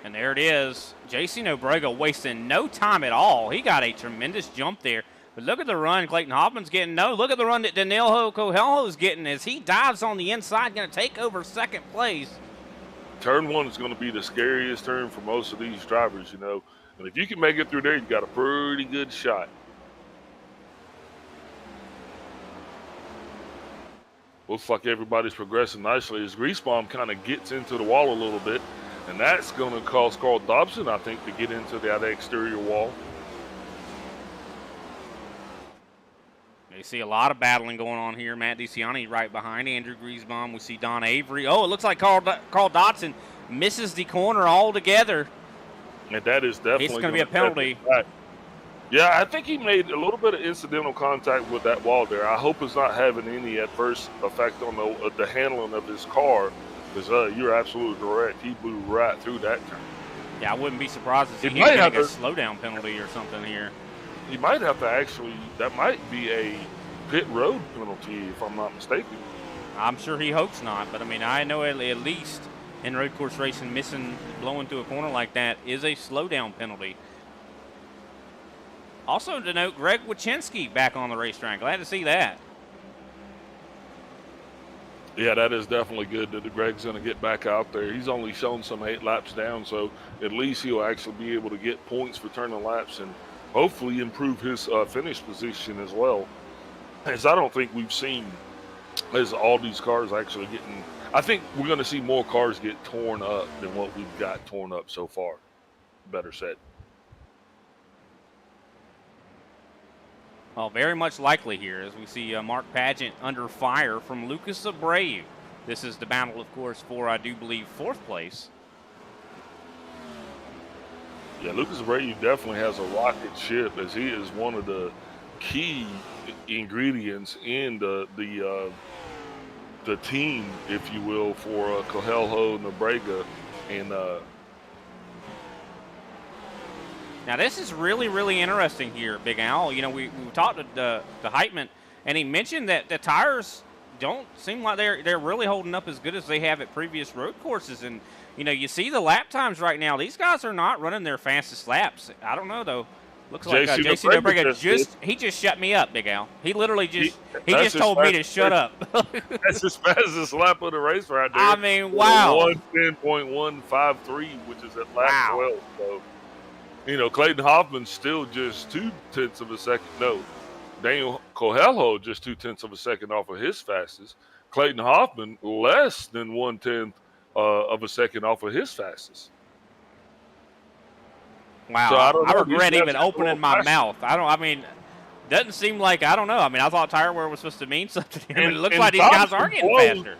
And there it is. JC Nobrega wasting no time at all. He got a tremendous jump there. But look at the run Clayton Hoffman's getting. Look at the run that Danilo Coelho's getting as he dives on the inside, going to take over second place. Turn 1 is going to be the scariest turn for most of these drivers, And if you can make it through there, you got a pretty good shot. Looks like everybody's progressing nicely as Grease Bomb kind of gets into the wall a little bit. And that's going to cause Carl Dobson, I think, to get into that exterior wall. You see a lot of battling going on here. Matt DeCiani right behind Andrew Griesbaum. We see Don Avery. Oh, it looks like Carl Dotson misses the corner altogether. And that is definitely going to be a penalty. Yeah, I think he made a little bit of incidental contact with that wall there. I hope it's not having any adverse effect on the handling of his car, because you're absolutely correct. He blew right through that turn. Yeah, I wouldn't be surprised if he getting a slowdown penalty or something here. He might have to that might be a pit road penalty, if I'm not mistaken. I'm sure he hopes not, but I mean, I know at least in road course racing, blowing through a corner like that is a slowdown penalty. Also to note, Greg Wachinski back on the racetrack. Glad to see that. Yeah, that is definitely good that Greg's going to get back out there. He's only shown some 8 laps down, so at least he'll actually be able to get points for turning laps and hopefully improve his finish position as well. As I don't think we've seen as all these cars actually getting, I think we're going to see more cars get torn up than what we've got torn up so far. Better said. Well, very much likely here as we see Mark Pageant under fire from Lucas Abreu. This is the battle, of course, for, I do believe, 4th place. Yeah, Lucas Abreu definitely has a rocket ship, as he is one of the key ingredients in the team, if you will, for Coelho, Nobrega, and now this is really, really interesting here, Big Al. We talked to Heitman, and he mentioned that the tires don't seem like they're really holding up as good as they have at previous road courses. And you see the lap times right now. These guys are not running their fastest laps. I don't know though. Looks like JC Nobrega just shut me up, Big Al. He literally just told me to shut up. That's his fastest lap of the race right there. I mean, wow. 110.153, which is at lap 12. So, Clayton Hoffman still just 0.2 of a second. No, Daniel Coelho just 0.2 of a second off of his fastest. Clayton Hoffman less than 1/10 of a second off of his fastest. Wow, so I regret even opening my mouth. Doesn't seem like, I don't know. I thought tire wear was supposed to mean something. It looks like these guys are getting faster.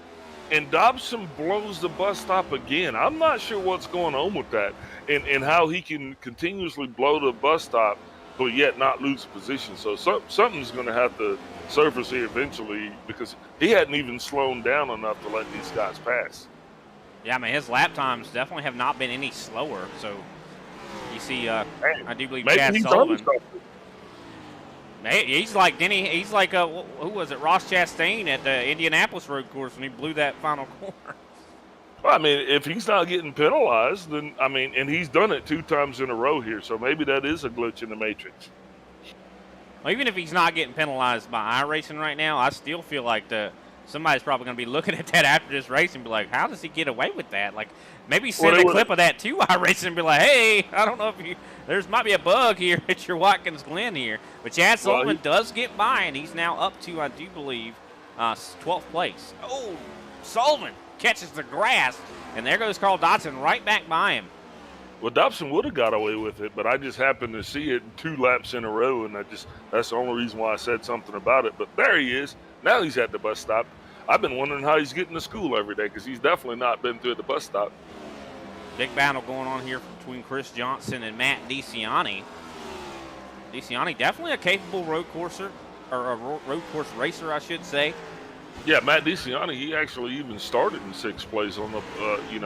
And Dobson blows the bus stop again. I'm not sure what's going on with that and how he can continuously blow the bus stop but yet not lose position. So something's going to have to surface here eventually, because he hadn't even slowed down enough to let these guys pass. Yeah, his lap times definitely have not been any slower. So you see, I do believe Chad Sullivan. He's like Denny. He's like who was it? Ross Chastain at the Indianapolis road course when he blew that final corner. Well, I mean, if he's not getting penalized, then I mean, and he's done it 2 times in a row here, so maybe that is a glitch in the matrix. Well, even if he's not getting penalized by iRacing right now, I still feel like somebody's probably going to be looking at that after this race and be like, "How does he get away with that?" Like maybe send a clip of that to iRacing and be like, "Hey, I don't know if there's might be a bug here at your Watkins Glen here." But Chad Sullivan does get by, and he's now up to, I do believe, 12th place. Oh, Sullivan catches the grass, and there goes Carl Dodson right back by him. Well, Dobson would have got away with it, but I just happened to see it 2 laps in a row, and that's the only reason why I said something about it. But there he is. Now he's at the bus stop. I've been wondering how he's getting to school every day, because he's definitely not been through the bus stop. Big battle going on here between Chris Johnson and Matt DeCiani. DeCiani definitely a capable road courser, or a road course racer, I should say. Yeah, Matt DeCiani, he actually even started in 6th place on the,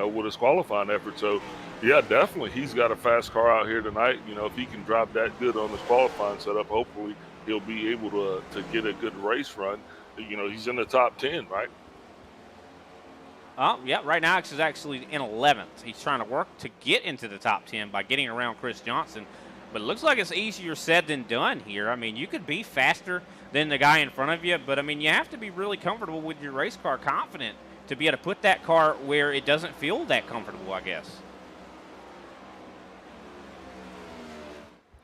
with his qualifying effort. So, yeah, definitely, he's got a fast car out here tonight. You know, if he can drive that good on his qualifying setup, hopefully he'll be able to get a good race run. You know, he's in the top 10, right? Yeah, right now he's actually in 11th. He's trying to work to get into the top 10 by getting around Chris Johnson. But it looks like it's easier said than done here. I mean, you could be faster than the guy in front of you, but, I mean, you have to be really comfortable with your race car, confident to be able to put that car where it doesn't feel that comfortable, I guess.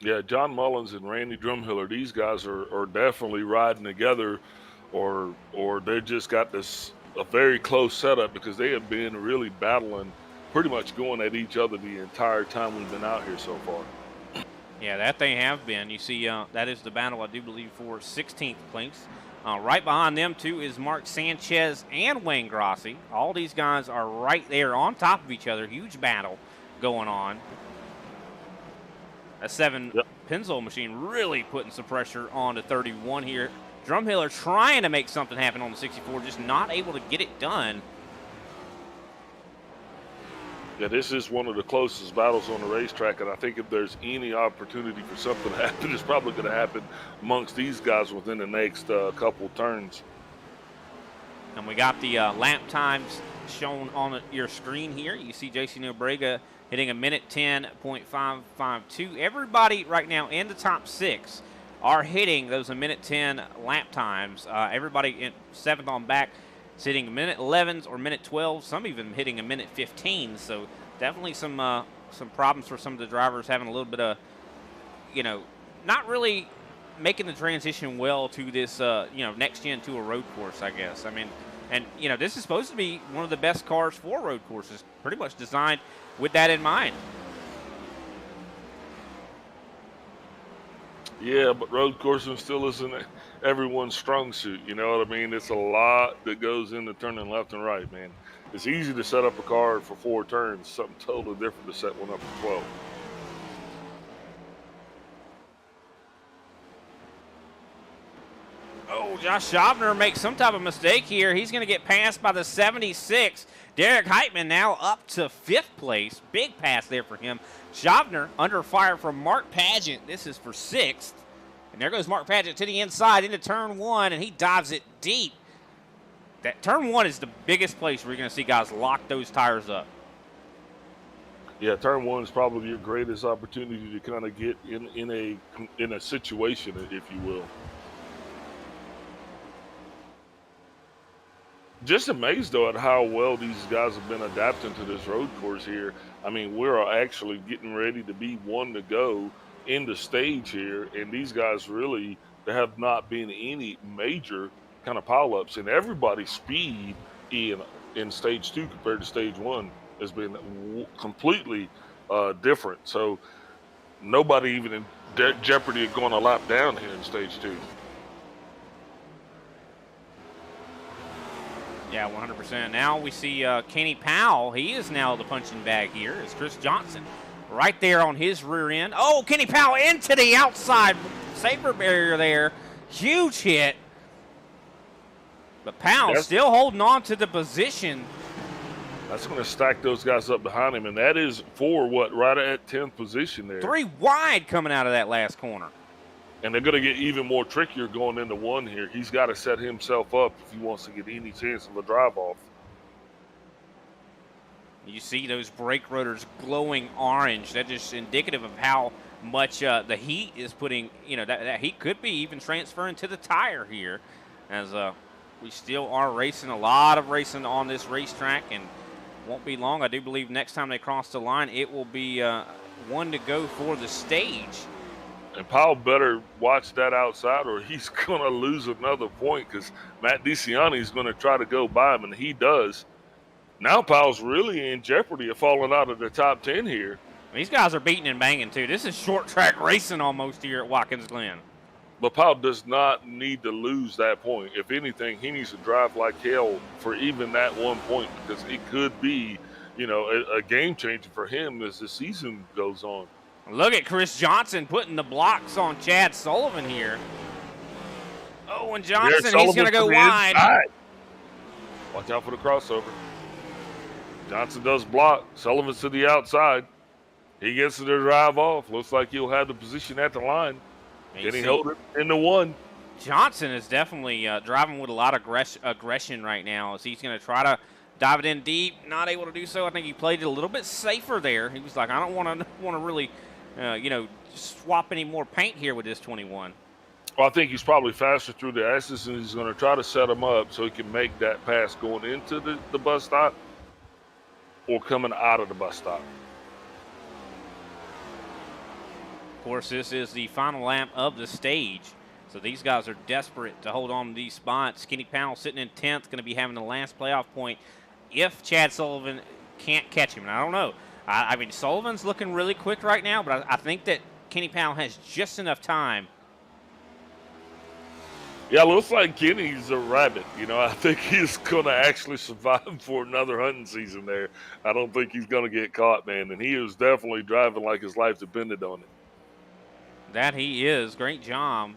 Yeah, John Mullins and Randy Drumhiller, these guys are definitely riding together, or they just got a very close setup, because they have been really battling, pretty much going at each other the entire time we've been out here so far. Yeah, that they have been. You see, that is the battle, I do believe, for 16th place. Right behind them, too, is Mark Sanchez and Wayne Grossi. All these guys are right there on top of each other. Huge battle going on. A 7 Pennzoil machine really putting some pressure on the 31 here. Drumhiller trying to make something happen on the 64, just not able to get it done. Yeah, this is one of the closest battles on the racetrack, and I think if there's any opportunity for something to happen, it's probably going to happen amongst these guys within the next couple turns. And we got the lap times shown on your screen here. You see J.C. Nobrega hitting a minute 10.552. Everybody right now in the top 6 are hitting those a minute 10 lap times. Everybody in 7th on back is hitting a minute 11s or minute 12. Some even hitting a minute 15. So definitely some problems for some of the drivers, having a little bit of, not really making the transition well to this, next gen to a road course, I guess. I mean, and this is supposed to be one of the best cars for road courses, pretty much designed with that in mind. Yeah, but road coursing still isn't everyone's strong suit. You know what I mean? It's a lot that goes into turning left and right, man. It's easy to set up a car for 4 turns, something totally different to set one up for 12. Oh, Josh Schaubner makes some type of mistake here. He's going to get passed by the 76. Derek Heitman now up to 5th place. Big pass there for him. Schaubner under fire from Mark Pageant. This is for 6th. And there goes Mark Pageant to the inside into turn 1, and he dives it deep. That turn 1 is the biggest place where you're going to see guys lock those tires up. Yeah, turn 1 is probably your greatest opportunity to kind of get in a situation, if you will. Just amazed, though, at how well these guys have been adapting to this road course here. I mean, we're actually getting ready to be 1 to go in the stage here, and these guys really, there have not been any major kind of pileups, and everybody's speed in stage 2 compared to stage 1 has been completely different. So nobody even in jeopardy of going a lap down here in stage 2. Yeah, 100%. Now we see Kenny Powell. He is now the punching bag here. It's Chris Johnson right there on his rear end. Oh, Kenny Powell into the outside safer barrier there. Huge hit. But Powell still holding on to the position. That's going to stack those guys up behind him, and that is for right at 10th position there. 3 wide coming out of that last corner. And they're going to get even more trickier going into one here. He's got to set himself up if he wants to get any chance of a drive off. You see those brake rotors glowing orange. That's just indicative of how much the heat is putting, that heat could be even transferring to the tire here, as we still are racing, a lot of racing on this racetrack, and won't be long. I do believe next time they cross the line, it will be one to go for the stage. And Powell better watch that outside or he's going to lose another point, because Matt DeCiani is going to try to go by him, and he does. Now Powell's really in jeopardy of falling out of the top 10 here. These guys are beating and banging, too. This is short track racing almost here at Watkins Glen. But Powell does not need to lose that point. If anything, he needs to drive like hell for even that 1 point, because it could be, a game changer for him as the season goes on. Look at Chris Johnson putting the blocks on Chad Sullivan here. Oh, and Johnson, he's going to go wide. Inside. Watch out for the crossover. Johnson does block. Sullivan's to the outside. He gets to the drive off. Looks like he'll have the position at the line. Can he hold it into one? Johnson is definitely driving with a lot of aggression right now, as he's going to try to dive it in deep. Not able to do so. I think he played it a little bit safer there. He was like, I don't want to really, swap any more paint here with this 21. Well, I think he's probably faster through the Asus, and he's going to try to set him up so he can make that pass going into the bus stop or coming out of the bus stop. Of course, this is the final lap of the stage, so these guys are desperate to hold on to these spots. Kenny Powell sitting in 10th, going to be having the last playoff point if Chad Sullivan can't catch him. And I don't know. I mean, Sullivan's looking really quick right now, but I think that Kenny Powell has just enough time. Yeah, looks like Kenny's a rabbit. I think he's going to actually survive for another hunting season there. I don't think he's going to get caught, man. And he is definitely driving like his life depended on it. That he is. Great job,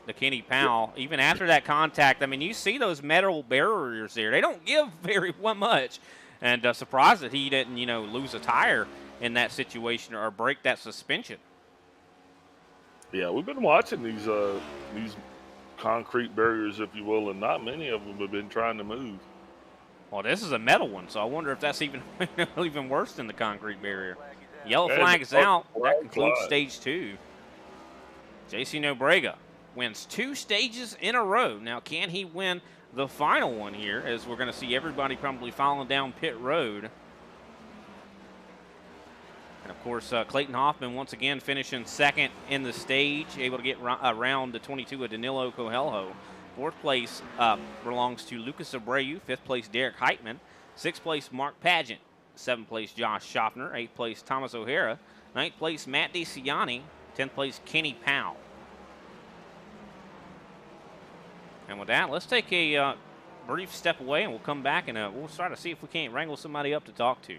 the Kenny Powell. Yeah. Even after that contact, I mean, you see those metal barriers there. They don't give very much. And surprised that he didn't, lose a tire in that situation or break that suspension. Yeah, we've been watching these concrete barriers, if you will, and not many of them have been trying to move. Well, this is a metal one, so I wonder if that's even even worse than the concrete barrier. Yellow flag is out. That concludes stage 2. JC Nobrega wins 2 stages in a row. Now, can he win the final one here, as we're going to see everybody probably following down pit road? And, of course, Clayton Hoffman once again finishing second in the stage, able to get around the 22 of Danilo Coelho. 4th place belongs to Lucas Abreu. 5th place, Derek Heitman. 6th place, Mark Pageant. 7th place, Josh Schaffner. 8th place, Thomas O'Hara. 9th place, Matt DeCiani. 10th place, Kenny Powell. And with that, let's take a brief step away, and we'll come back and we'll try to see if we can't wrangle somebody up to talk to.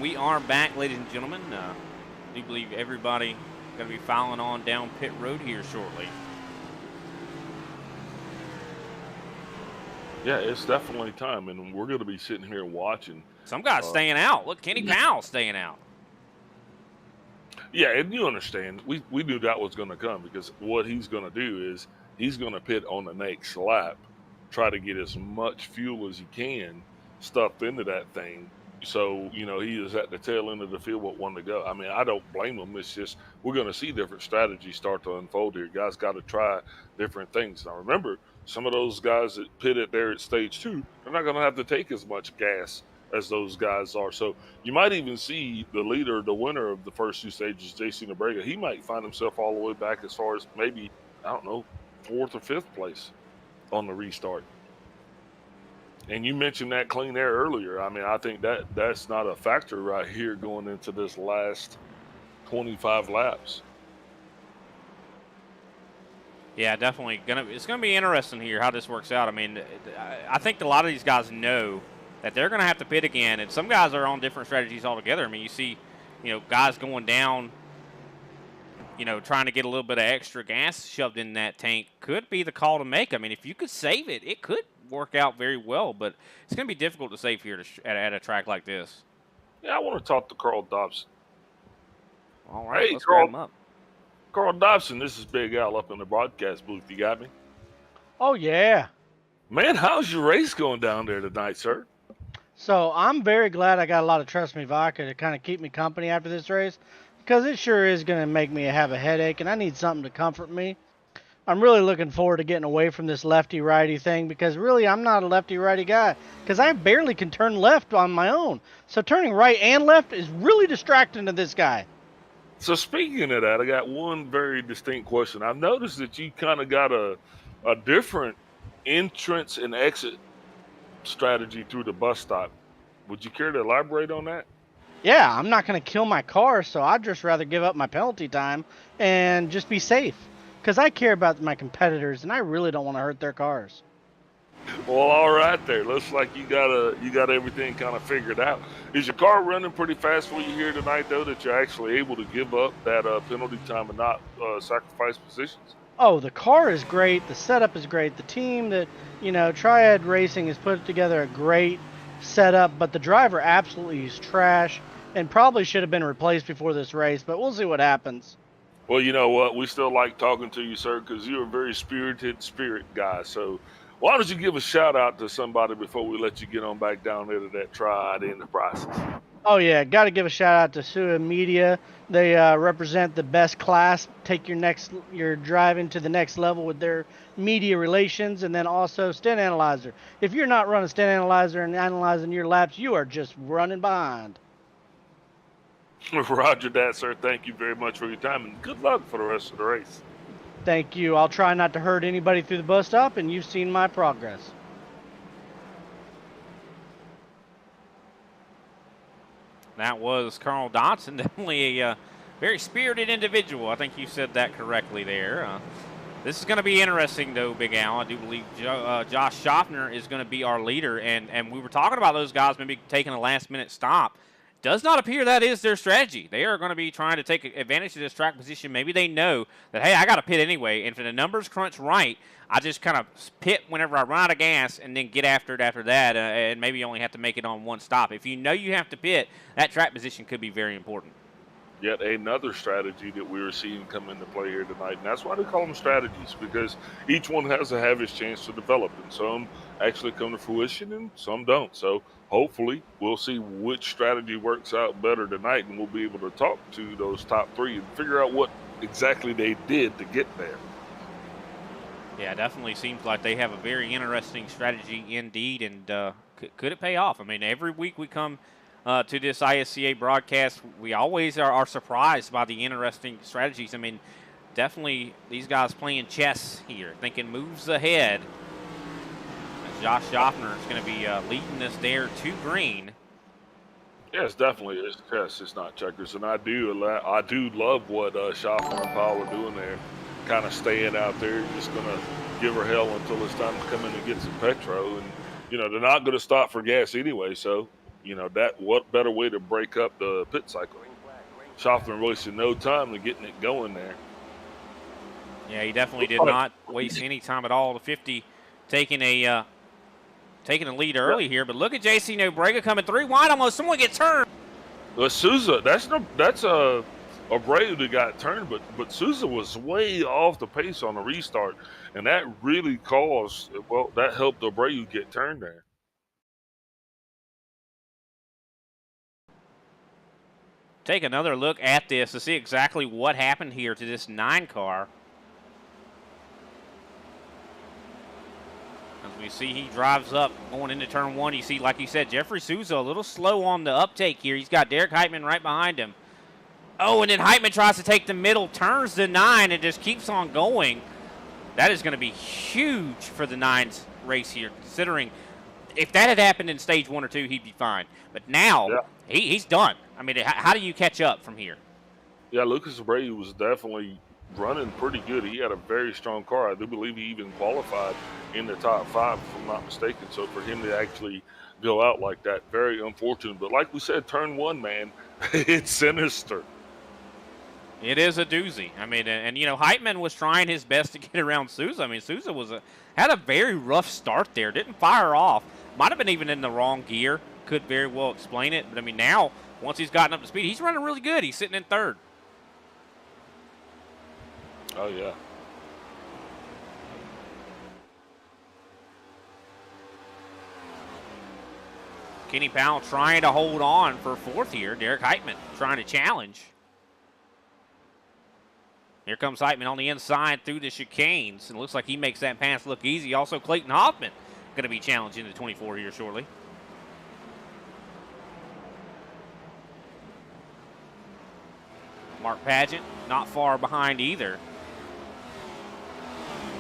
And we are back, ladies and gentlemen. I do believe everybody going to be filing on down pit road here shortly. Yeah, it's definitely time, and we're going to be sitting here watching. Some guys staying out. Look, Kenny Powell staying out. Yeah, and you understand, we knew that was going to come, because what he's going to do is he's going to pit on the next lap, try to get as much fuel as he can stuffed into that thing. So, he is at the tail end of the field with one to go. I mean, I don't blame him. It's just we're going to see different strategies start to unfold here. Guys got to try different things. Now, remember, some of those guys that pitted there at stage 2, they're not going to have to take as much gas as those guys are. So you might even see the leader, the winner of the first 2 stages, JC Nebrega, he might find himself all the way back as far as maybe, I don't know, 4th or 5th place on the restart. And you mentioned that clean air earlier. I mean, I think that's not a factor right here going into this last 25 laps. Yeah, definitely. It's gonna be interesting here how this works out. I mean, I think a lot of these guys know that they're gonna have to pit again, and some guys are on different strategies altogether. I mean, you see, guys going down, trying to get a little bit of extra gas shoved in that tank could be the call to make. I mean, if you could save it, it could work out very well, but it's going to be difficult to save here at a track like this. Yeah, I want to talk to Carl Dobson. All right, hey, let's Carl, grab him up. Carl Dobson, this is Big Al up in the broadcast booth. You got me? Oh, yeah. Man, how's your race going down there tonight, sir? So I'm very glad I got a lot of Trust Me Vodka to kind of keep me company after this race, because it sure is going to make me have a headache, and I need something to comfort me. I'm really looking forward to getting away from this lefty-righty thing, because really I'm not a lefty-righty guy, because I barely can turn left on my own. So turning right and left is really distracting to this guy. So speaking of that, I got one very distinct question. I've noticed that you kind of got a different entrance and exit strategy through the bus stop. Would you care to elaborate on that? Yeah, I'm not going to kill my car, so I'd just rather give up my penalty time and just be safe. Because I care about my competitors, and I really don't want to hurt their cars. Well, all right there. Looks like you got everything kind of figured out. Is your car running pretty fast for you here tonight, though, that you're actually able to give up that penalty time and not sacrifice positions? Oh, the car is great. The setup is great. The team that, Triad Racing has put together a great setup, but the driver absolutely is trash and probably should have been replaced before this race, but we'll see what happens. Well, you know what? We still like talking to you, sir, because you're a very spirited spirit guy. So why don't you give a shout-out to somebody before we let you get on back down there to that Triad Enterprises? Oh, yeah. Got to give a shout-out to SUA Media. They represent the best class. Take your driving to the next level with their media relations, and then also Stent Analyzer. If you're not running Stent Analyzer and analyzing your laps, you are just running behind. Roger that, sir. Thank you very much for your time, and good luck for the rest of the race. Thank you. I'll try not to hurt anybody through the bus stop, and you've seen my progress. That was Carl Dotson, definitely a very spirited individual. I think you said that correctly there. This is going to be interesting, though, Big Al. I do believe Josh Schaffner is going to be our leader, and we were talking about those guys maybe taking a last-minute stop. Does not appear that is their strategy. They are going to be trying to take advantage of this track position. Maybe they know that, hey, I got to pit anyway, and if the numbers crunch right, I just kind of pit whenever I run out of gas and then get after it after that, and maybe only have to make it on one stop. If you know you have to pit, that track position could be very important. Yet another strategy that we were seeing come into play here tonight, and that's why they call them strategies, because each one has to have its chance to develop, and some actually come to fruition and some don't. So hopefully we'll see which strategy works out better tonight, and we'll be able to talk to those top three and figure out what exactly they did to get there. Yeah, definitely seems like they have a very interesting strategy indeed, and could it pay off? I mean, every week we come to this ISCA broadcast, we always are surprised by the interesting strategies. I mean, definitely these guys playing chess here, thinking moves ahead. As Josh Schaffner is going to be leading us there to green. Yes, definitely. It's chess. It's not checkers, and I do love what Schaffner and Powell are doing there. Kind of staying out there, just going to give her hell until it's time to come in and get some petro. And, they're not going to stop for gas anyway, so You know, what better way to break up the pit cycle? Schaffner wasted no time to getting it going there. Yeah, he definitely did not waste any time at all. The 50 taking a lead early here, but look at JC Nobrega coming 3 wide almost. Someone gets turned. But Souza, that's a Abreu that got turned, but Souza was way off the pace on the restart, and that really that helped Abreu get turned there. Take another look at this to see exactly what happened here to this 9 car. As we see, he drives up going into turn 1. You see, like you said, Jeffrey Souza a little slow on the uptake here. He's got Derek Heitman right behind him. Oh, and then Heitman tries to take the middle, turns the 9, and just keeps on going. That is going to be huge for the 9's race here, considering if that had happened in stage 1 or 2, he'd be fine. But now, he's done. I mean, how do you catch up from here? Yeah, Lucas Abreu was definitely running pretty good. He had a very strong car. I do believe he even qualified in the top 5, if I'm not mistaken. So for him to actually go out like that, very unfortunate. But like we said, turn 1, man, it's sinister. It is a doozy. I mean, and you know, Heitman was trying his best to get around Souza. I mean, Souza had a very rough start there. Didn't fire off. Might have been even in the wrong gear. Could very well explain it. But I mean, now once he's gotten up to speed, he's running really good. He's sitting in 3rd. Oh yeah. Kenny Powell trying to hold on for 4th here. Derek Heitman trying to challenge. Here comes Heitman on the inside through the chicanes, and it looks like he makes that pass look easy. Also, Clayton Hoffman going to be challenging the 24 here shortly. Mark Pageant not far behind either.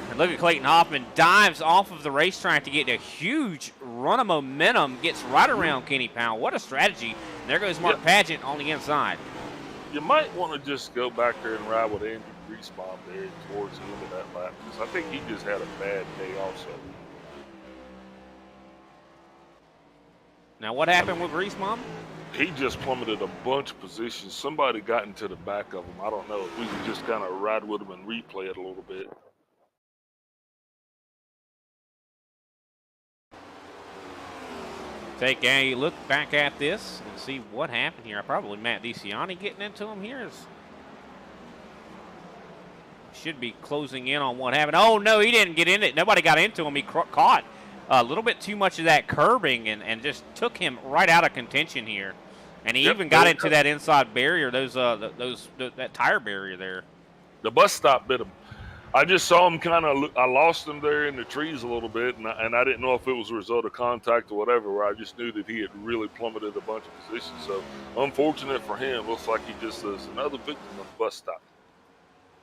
And look at Clayton Hoffman, dives off of the racetrack to get a huge run of momentum, gets right around Kenny Powell. What a strategy. And there goes Mark Pageant on the inside. You might want to just go back there and ride with Andrew Griesbaum there towards the end of that lap, because I think he just had a bad day also. Now, what happened with Griesbaum? He just plummeted a bunch of positions. Somebody got into the back of him. I don't know if we could just kind of ride with him and replay it a little bit. Take a look back at this and see what happened here. Probably Matt DeCiani getting into him here. Should be closing in on what happened. Oh, no, he didn't get in it. Nobody got into him. He caught a little bit too much of that curbing and just took him right out of contention here. And he even got into that inside barrier, that tire barrier there. The bus stop bit him. I just saw him I lost him there in the trees a little bit, and I didn't know if it was a result of contact or whatever, where I just knew that he had really plummeted a bunch of positions. So, unfortunate for him. Looks like he just is another victim of the bus stop.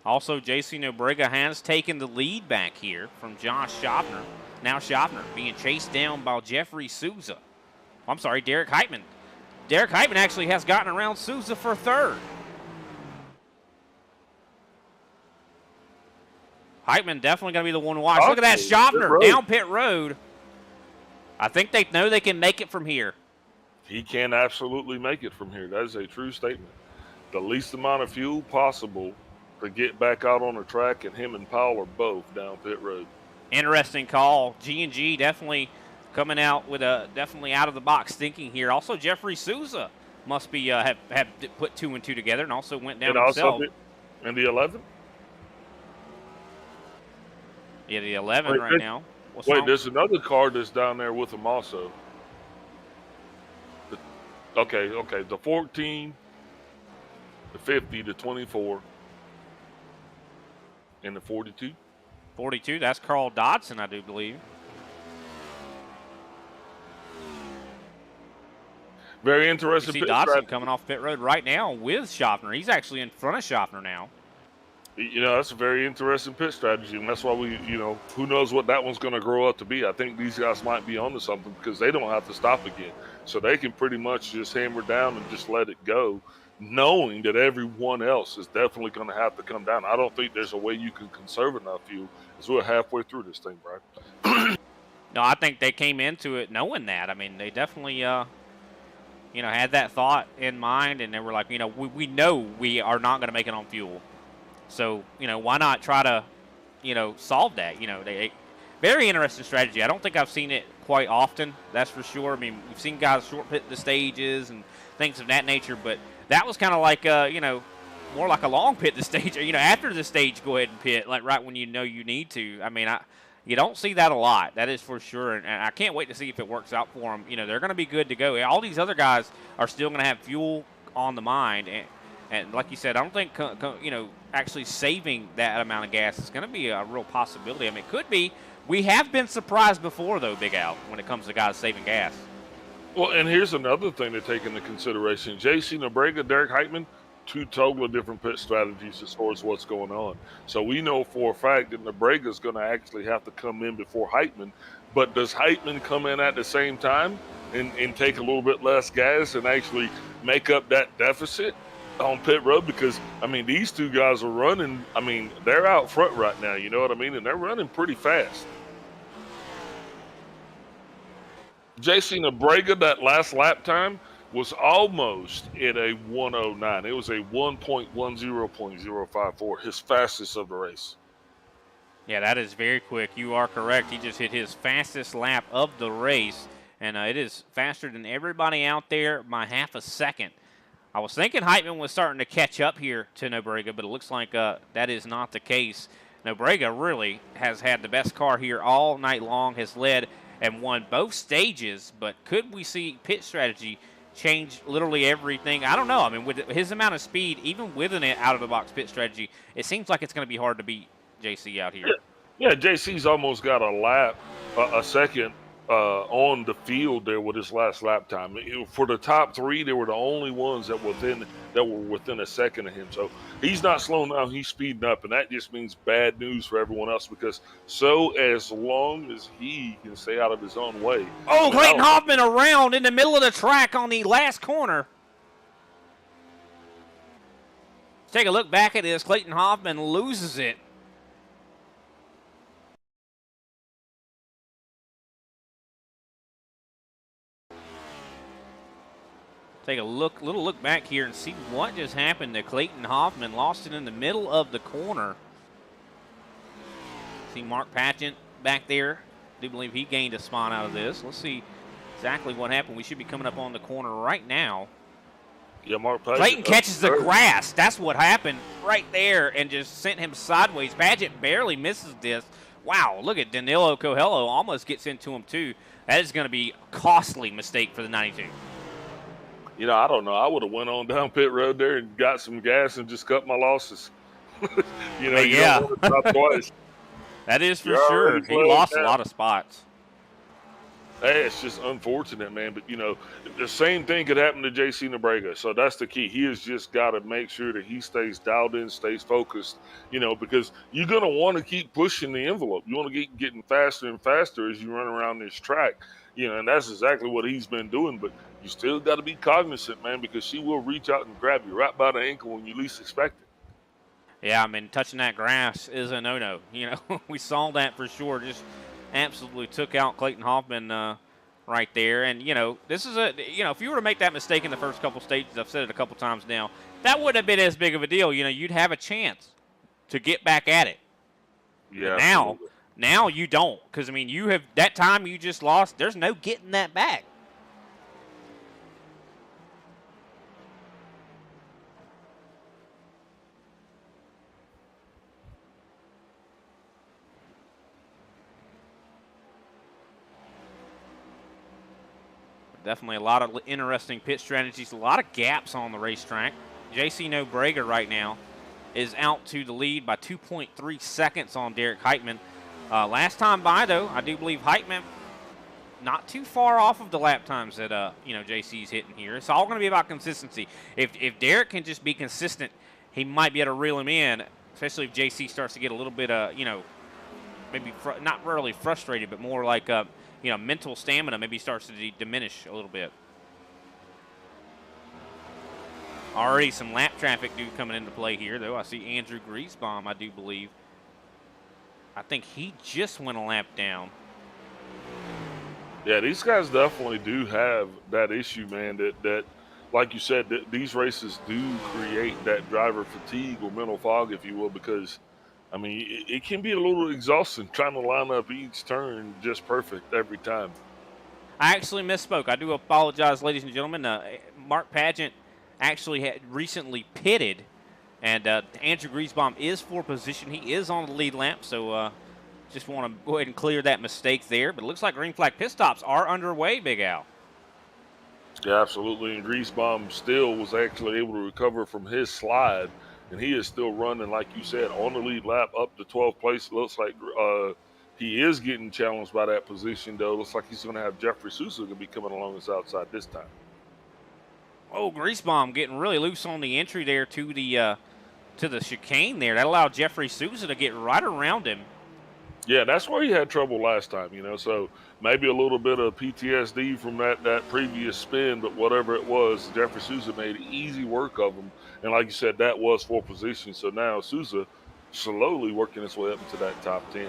Also, JC Nobrega has taken the lead back here from Josh Schaffner. Now Schaffner being chased down by Jeffrey Souza. I'm sorry, Derek Heitman. Derek Heitman actually has gotten around Souza for 3rd. Heitman definitely going to be the one to watch. Look at that Schaffner down pit road. I think they know they can make it from here. He can absolutely make it from here. That is a true statement. The least amount of fuel possible to get back out on the track, and him and Powell are both down pit road. Interesting call. G&G definitely coming out with a definitely out of the box thinking here. Also, Jeffrey Souza must be have put 2 and 2 together and also went down himself. And the 11? Yeah, the 11 right now. Wait, there's another car that's down there with him also. Okay. The 14, the 50, the 24, and the 42. 42, that's Carl Dodson, I do believe. Very interesting. You see Dodson coming off pit road right now with Schaffner. He's actually in front of Schaffner now. You know, that's a very interesting pit strategy, and that's why who knows what that one's going to grow up to be. I think these guys might be onto something because they don't have to stop again. So they can pretty much just hammer down and just let it go, knowing that everyone else is definitely going to have to come down. I don't think there's a way you can conserve enough fuel because we're halfway through this thing, Brian. No, I think they came into it knowing that. I mean, they definitely had that thought in mind, and they were like, we know we are not going to make it on fuel. So, why not try to, solve that? Very interesting strategy. I don't think I've seen it quite often, that's for sure. I mean, we've seen guys short pit the stages and things of that nature, but that was kind of like, more like a long pit the stage, or, after the stage, go ahead and pit, like right when you know you need to. I mean, you don't see that a lot, that is for sure, and I can't wait to see if it works out for them. They're going to be good to go. All these other guys are still going to have fuel on the mind, and like you said, I don't think, actually saving that amount of gas is going to be a real possibility. I mean, it could be. We have been surprised before, though, Big Al, when it comes to guys saving gas. Well, and here's another thing to take into consideration. JC Nobrega, Derek Heitman, two totally different pit strategies as far as what's going on. So we know for a fact that Nobrega is going to actually have to come in before Heitman. But does Heitman come in at the same time and take a little bit less gas and actually make up that deficit on pit road? Because, I mean, these two guys are running. I mean, they're out front right now, you know what I mean? And they're running pretty fast. JC Nobrega, that last lap time was almost at a 109. It was a 1.10.054, his fastest of the race. Yeah, that is very quick. You are correct. He just hit his fastest lap of the race, and it is faster than everybody out there by half a second. I was thinking Heitman was starting to catch up here to Nobrega, but it looks like that is not the case. Nobrega really has had the best car here all night long, has led and won both stages, but could we see pit strategy change literally everything? I don't know. I mean, with his amount of speed, even with an out-of-the-box pit strategy, it seems like it's going to be hard to beat JC out here. Yeah, JC's almost got a lap, a second on the field there with his last lap time. For the top three, they were the only ones that were within a second of him. So he's not slowing down, he's speeding up, and that just means bad news for everyone else, because as long as he can stay out of his own way. Oh, Clayton Hoffman around in the middle of the track on the last corner. Let's take a look back at this. Clayton Hoffman loses it. Take a little look back here and see what just happened to Clayton Hoffman. Lost it in the middle of the corner. See Mark Patchett back there. I do believe he gained a spot out of this. Let's see exactly what happened. We should be coming up on the corner right now. Yeah, Mark Patchett. Clayton catches the grass. That's what happened right there and just sent him sideways. Patchett barely misses this. Wow, look at Danilo Coelho. Almost gets into him too. That is going to be a costly mistake for the 92. I don't know. I would have went on down pit road there and got some gas and just cut my losses. You don't want to stop twice. That is for sure. He lost a lot of spots. Hey, it's just unfortunate, man. But, the same thing could happen to JC Nobrega. So that's the key. He has just got to make sure that he stays dialed in, stays focused, because you're going to want to keep pushing the envelope. You want to keep getting faster and faster as you run around this track. And that's exactly what he's been doing. But you still got to be cognizant, man, because she will reach out and grab you right by the ankle when you least expect it. Yeah, I mean, touching that grass is a no-no. We saw that for sure. Just absolutely took out Clayton Hoffman right there. And, this is if you were to make that mistake in the first couple stages, I've said it a couple times now, that wouldn't have been as big of a deal. You'd have a chance to get back at it. Yeah. Now you don't, because, I mean, you have that time you just lost, there's no getting that back. Definitely a lot of interesting pit strategies, a lot of gaps on the racetrack. JC Nobrega right now is out to the lead by 2.3 seconds on Derek Heitman. Last time by, though, I do believe Heitman not too far off of the lap times that JC's hitting here. It's all going to be about consistency. If Derek can just be consistent, he might be able to reel him in, especially if JC starts to get a little bit maybe not really frustrated, but more like mental stamina maybe starts to diminish a little bit. Already some lap traffic coming into play here, though. I see Andrew Griesbaum, I do believe. I think he just went a lap down. Yeah, these guys definitely do have that issue, man. That like you said, these races do create that driver fatigue or mental fog, if you will, because I mean it can be a little exhausting trying to line up each turn just perfect every time. I actually misspoke. I do apologize, ladies and gentlemen. Mark Pageant actually had recently pitted, and Andrew Griesbaum is for position. He is on the lead lap, so just want to go ahead and clear that mistake there. But it looks like green flag pit stops are underway, Big Al. Yeah, absolutely. And Griesbaum still was actually able to recover from his slide, and he is still running, like you said, on the lead lap up to 12th place. It looks like he is getting challenged by that position, though. Looks like he's going to have Jeffrey Sousa going to be coming along his outside this time. Oh, Griesbaum getting really loose on the entry there to the chicane there. That allowed Jeffrey Sousa to get right around him. Yeah, that's where he had trouble last time, you know, so maybe a little bit of PTSD from that previous spin, but whatever it was, Jeffrey Sousa made easy work of him. And like you said, that was for position. So now Sousa slowly working his way up into that top 10.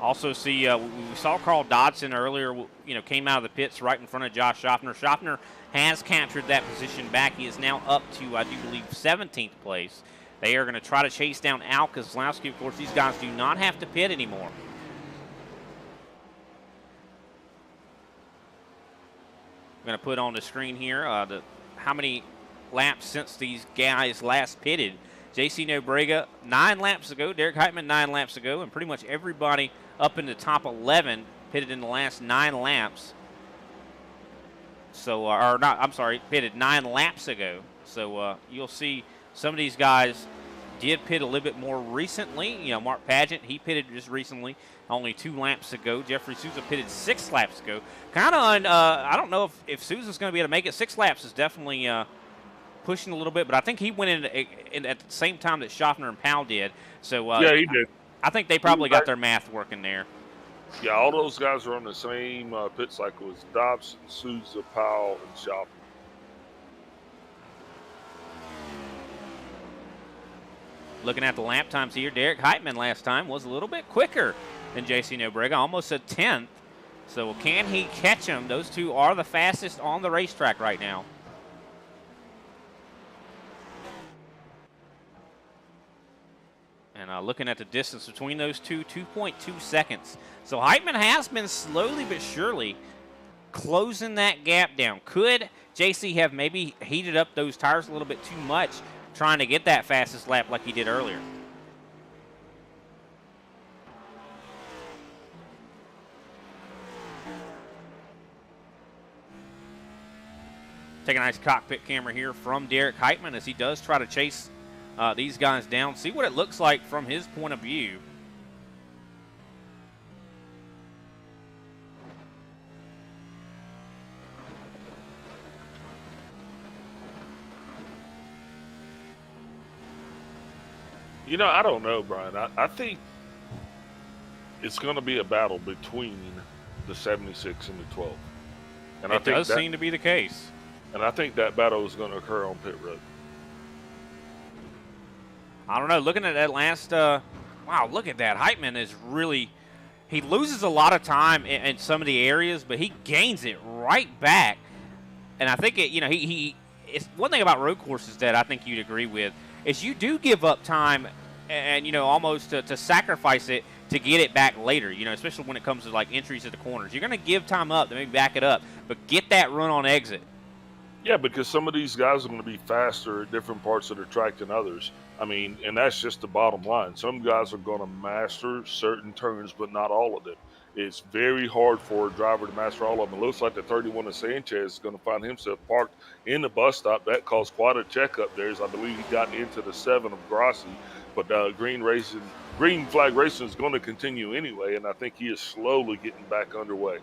Also see, we saw Carl Dodson earlier, came out of the pits right in front of Josh Schaffner. Schaffner has captured that position back. He is now up to, I do believe, 17th place. They are going to try to chase down Al Kozlowski. Of course, these guys do not have to pit anymore. I'm going to put on the screen here how many laps since these guys last pitted. JC Nobrega 9 laps ago, Derek Heitman 9 laps ago, and pretty much everybody up in the top 11 pitted in the last 9 laps. So, pitted 9 laps ago. So you'll see some of these guys did pit a little bit more recently. Mark Pageant, he pitted just recently, only 2 laps ago. Jeffrey Sousa pitted 6 laps ago. Kind of, I don't know if Sousa's going to be able to make it. 6 laps is definitely pushing a little bit, but I think he went in at the same time that Schaffner and Powell did. So yeah, he did. I think they probably got their math working there. Yeah, all those guys are on the same pit cycle as Dobson, Sousa, Powell, and Schaffner. Looking at the lap times here, Derek Heitman last time was a little bit quicker than JC Nobrega, almost a 10th. So can he catch him? Those two are the fastest on the racetrack right now. And looking at the distance between those two, 2.2 seconds. So Heitman has been slowly but surely closing that gap down. Could JC have maybe heated up those tires a little bit too much, trying to get that fastest lap like he did earlier? Take a nice cockpit camera here from Derek Heitman as he does try to chase these guys down. See what it looks like from his point of view. I don't know, Brian. I think it's going to be a battle between the 76 and the 12. And It does seem to be the case. And I think that battle is going to occur on pit road. I don't know. Looking at that last, wow, look at that. Heitman is really, he loses a lot of time in some of the areas, but he gains it right back. And I think it's one thing about road courses that I think you'd agree with is you do give up time and almost to sacrifice it to get it back later, especially when it comes to like entries at the corners. You're going to give time up to maybe back it up, but get that run on exit. Yeah, because some of these guys are going to be faster at different parts of the track than others. I mean, and that's just the bottom line. Some guys are going to master certain turns, but not all of them. It's very hard for a driver to master all of them. It looks like the 31 of Sanchez is going to find himself parked in the bus stop. That caused quite a checkup there, as I believe he got into the 7 of Grassi. But green flag racing is going to continue anyway, and I think he is slowly getting back underway.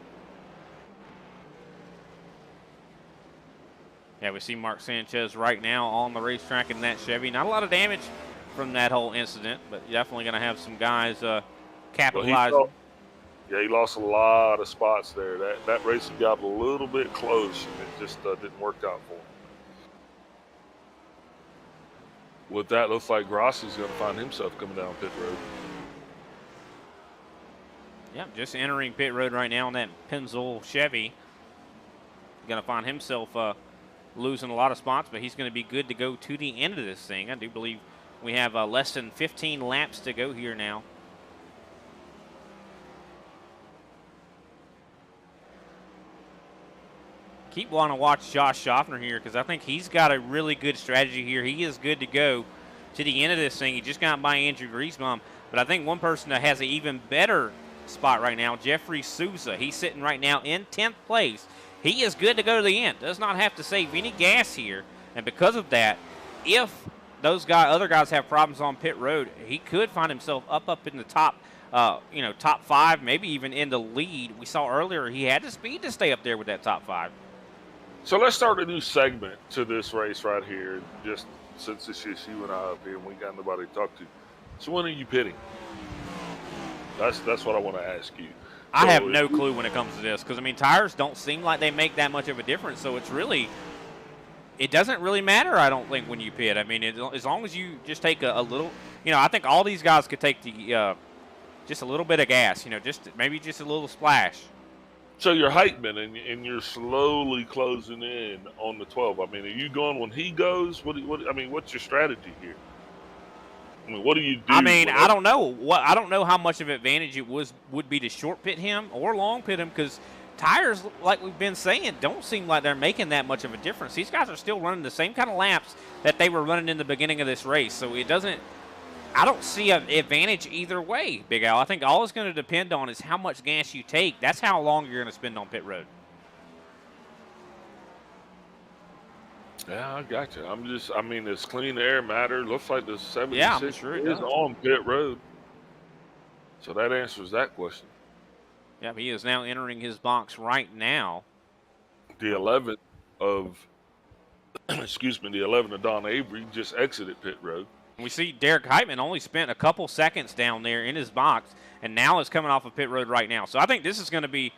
Yeah, we see Mark Sanchez right now on the racetrack in that Chevy. Not a lot of damage from that whole incident, but definitely going to have some guys capitalize. Well, he lost a lot of spots there. That racing got a little bit close, and it just didn't work out for him. With that, looks like Grossi's going to find himself coming down pit road. Yep, just entering pit road right now on that Pennzoil Chevy. Going to find himself losing a lot of spots, but he's going to be good to go to the end of this thing. I do believe we have less than 15 laps to go here now. Keep wanting to watch Josh Schaffner here because I think he's got a really good strategy here. He is good to go to the end of this thing. He just got by Andrew Griesbaum, but I think one person that has an even better spot right now, Jeffrey Souza. He's sitting right now in 10th place. He is good to go to the end. Does not have to save any gas here. And because of that, if those other guys have problems on pit road, he could find himself up in the top, top 5, maybe even in the lead. We saw earlier he had the speed to stay up there with that top 5. So let's start a new segment to this race right here, just since it's just you and I up here and we got nobody to talk to. So when are you pitting? That's what I want to ask you. I have no clue when it comes to this because, I mean, tires don't seem like they make that much of a difference. So it doesn't really matter, I don't think, when you pit. I mean, as long as you just take a little, I think all these guys could take just a little bit of gas, maybe just a little splash. So you're Heitman and you're slowly closing in on the 12. I mean, are you going when he goes? What's your strategy here? I mean, what do you do? I mean, I don't know. I don't know how much of an advantage it would be to short pit him or long pit him because tires, like we've been saying, don't seem like they're making that much of a difference. These guys are still running the same kind of laps that they were running in the beginning of this race. So I don't see an advantage either way, Big Al. I think all it's going to depend on is how much gas you take. That's how long you're going to spend on pit road. Yeah, I got you. Does clean air matter? Looks like the 76 yeah, I'm sure it is does. on pit road. So that answers that question. Yeah, he is now entering his box right now. The 11th of, the 11th of Don Avery just exited pit road. We see Derek Heitman only spent a couple seconds down there in his box, and now is coming off of pit road right now. So I think this is going to be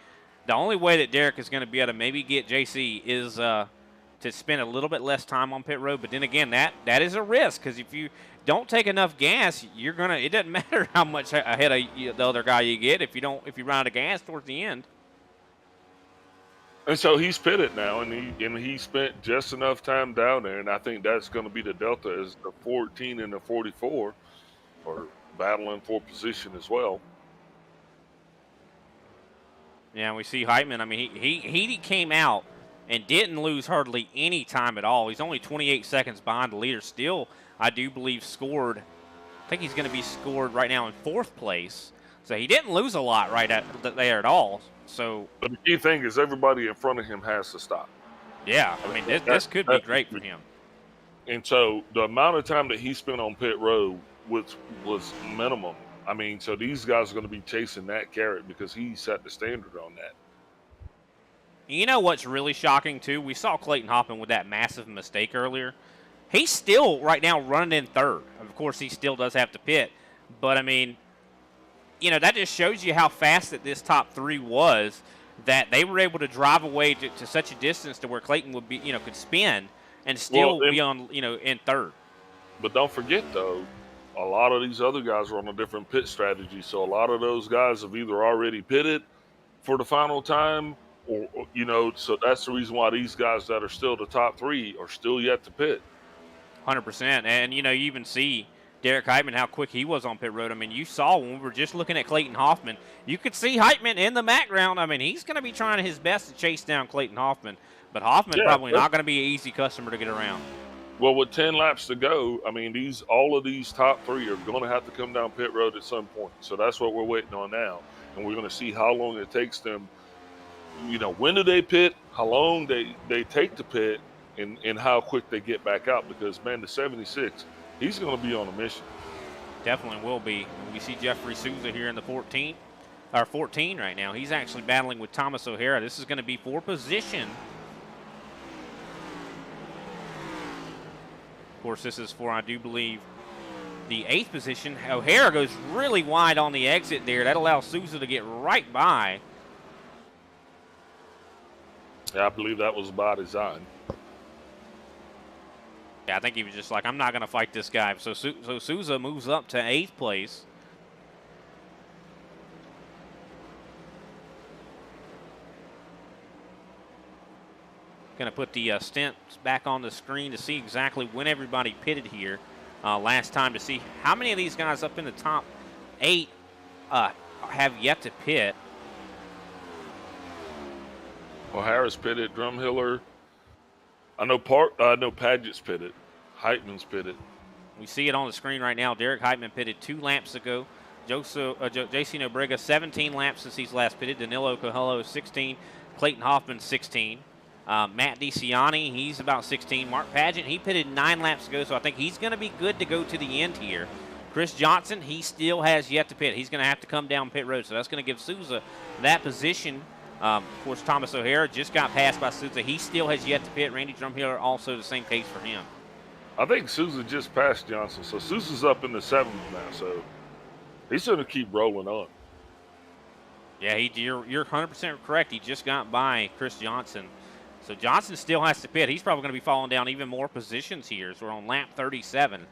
the only way that Derek is going to be able to maybe get JC is to spend a little bit less time on pit road. But then again, that is a risk because if you don't take enough gas, it doesn't matter how much ahead of the other guy you get if you run out of gas towards the end. And so he's pitted now, and he spent just enough time down there, and I think that's going to be the delta as the 14 and the 44 are battling for position as well. Yeah, we see Heitman. I mean, he came out and didn't lose hardly any time at all. He's only 28 seconds behind the leader. Still, I do believe scored. I think he's going to be scored right now in 4th place. So he didn't lose a lot there at all. So, but the key thing is everybody in front of him has to stop. Yeah, I mean, this could be great for him. And so the amount of time that he spent on pit road was minimum. I mean, so these guys are going to be chasing that carrot because he set the standard on that. You know what's really shocking, too? We saw Clayton Hoffman with that massive mistake earlier. He's still right now running in 3rd. Of course, he still does have to pit. But, I mean, that just shows you how fast that this top 3 was, that they were able to drive away to such a distance to where Clayton would be, could spin and still be on, in 3rd. But don't forget, though, a lot of these other guys are on a different pit strategy. So a lot of those guys have either already pitted for the final time or so that's the reason why these guys that are still the top 3 are still yet to pit. 100%. And, you even see Derek Heitman, how quick he was on pit road. I mean, you saw when we were just looking at Clayton Hoffman, you could see Heitman in the background. I mean, he's going to be trying his best to chase down Clayton Hoffman. But Hoffman probably not going to be an easy customer to get around. Well, with 10 laps to go, I mean, all of these top 3 are going to have to come down pit road at some point. So that's what we're waiting on now. And we're going to see how long it takes them. When do they pit, how long they take to pit, and how quick they get back out. Because, man, the 76, he's going to be on a mission. Definitely will be. We see Jeffrey Souza here in the 14 right now. He's actually battling with Thomas O'Hara. This is going to be for position. Of course, this is for, I do believe, the 8th position. O'Hara goes really wide on the exit there. That allows Souza to get right by. Yeah, I believe that was by design. Yeah, I think he was just like, I'm not going to fight this guy. So Souza moves up to 8th place. Going to put the stints back on the screen to see exactly when everybody pitted here last time, to see how many of these guys up in the top 8 have yet to pit. Well, Harris pitted, Drumhiller. I know Padgett's pitted. Heitman's pitted. We see it on the screen right now. Derek Heitman pitted 2 laps ago. J.C. Nobrega, 17 laps since he's last pitted. Danilo Coelho, 16. Clayton Hoffman, 16. Matt DeCiani, he's about 16. Mark Padgett, he pitted 9 laps ago, so I think he's going to be good to go to the end here. Chris Johnson, he still has yet to pit. He's going to have to come down pit road, so that's going to give Souza that position. Of course, Thomas O'Hara just got passed by Souza. He still has yet to pit. Randy Drumhiller also the same case for him. I think Souza just passed Johnson, so Souza's up in the 7th now, so he's going to keep rolling on. Yeah, you're 100% correct. He just got by Chris Johnson. So Johnson still has to pit. He's probably going to be falling down even more positions here. So we're on lap 37.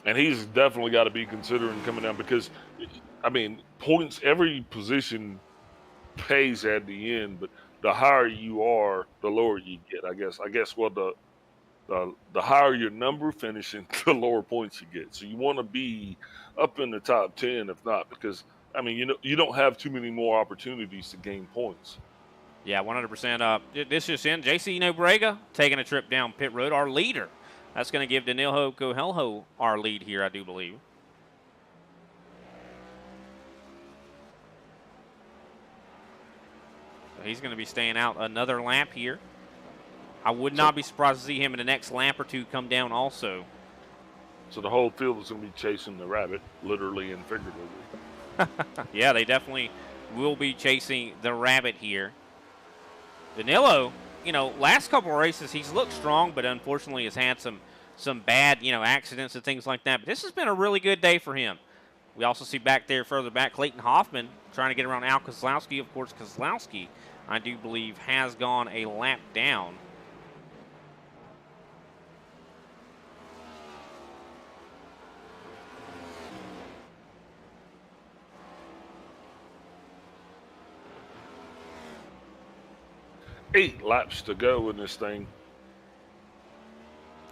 And he's definitely got to be considering coming down because, I mean, points, every position pays at the end, but the higher you are, the lower you get, I guess. Well, the higher your number finishing, the lower points you get. So you want to be up in the top 10, if not, because, I mean, you don't have too many more opportunities to gain points. Yeah, 100%. This just in. J.C. Nobrega taking a trip down pit road, our leader. That's going to give Danilo Coelho our lead here, I do believe. So he's going to be staying out another lap here. I would not be surprised to see him in the next lap or two come down also. So the whole field is going to be chasing the rabbit, literally and figuratively. Yeah, they definitely will be chasing the rabbit here. Danilo, last couple of races he's looked strong, but unfortunately has had some bad, accidents and things like that. But this has been a really good day for him. We also see back there, further back, Clayton Hoffman trying to get around Al Kozlowski. Of course, Kozlowski, I do believe, has gone a lap down. Eight laps to go in this thing.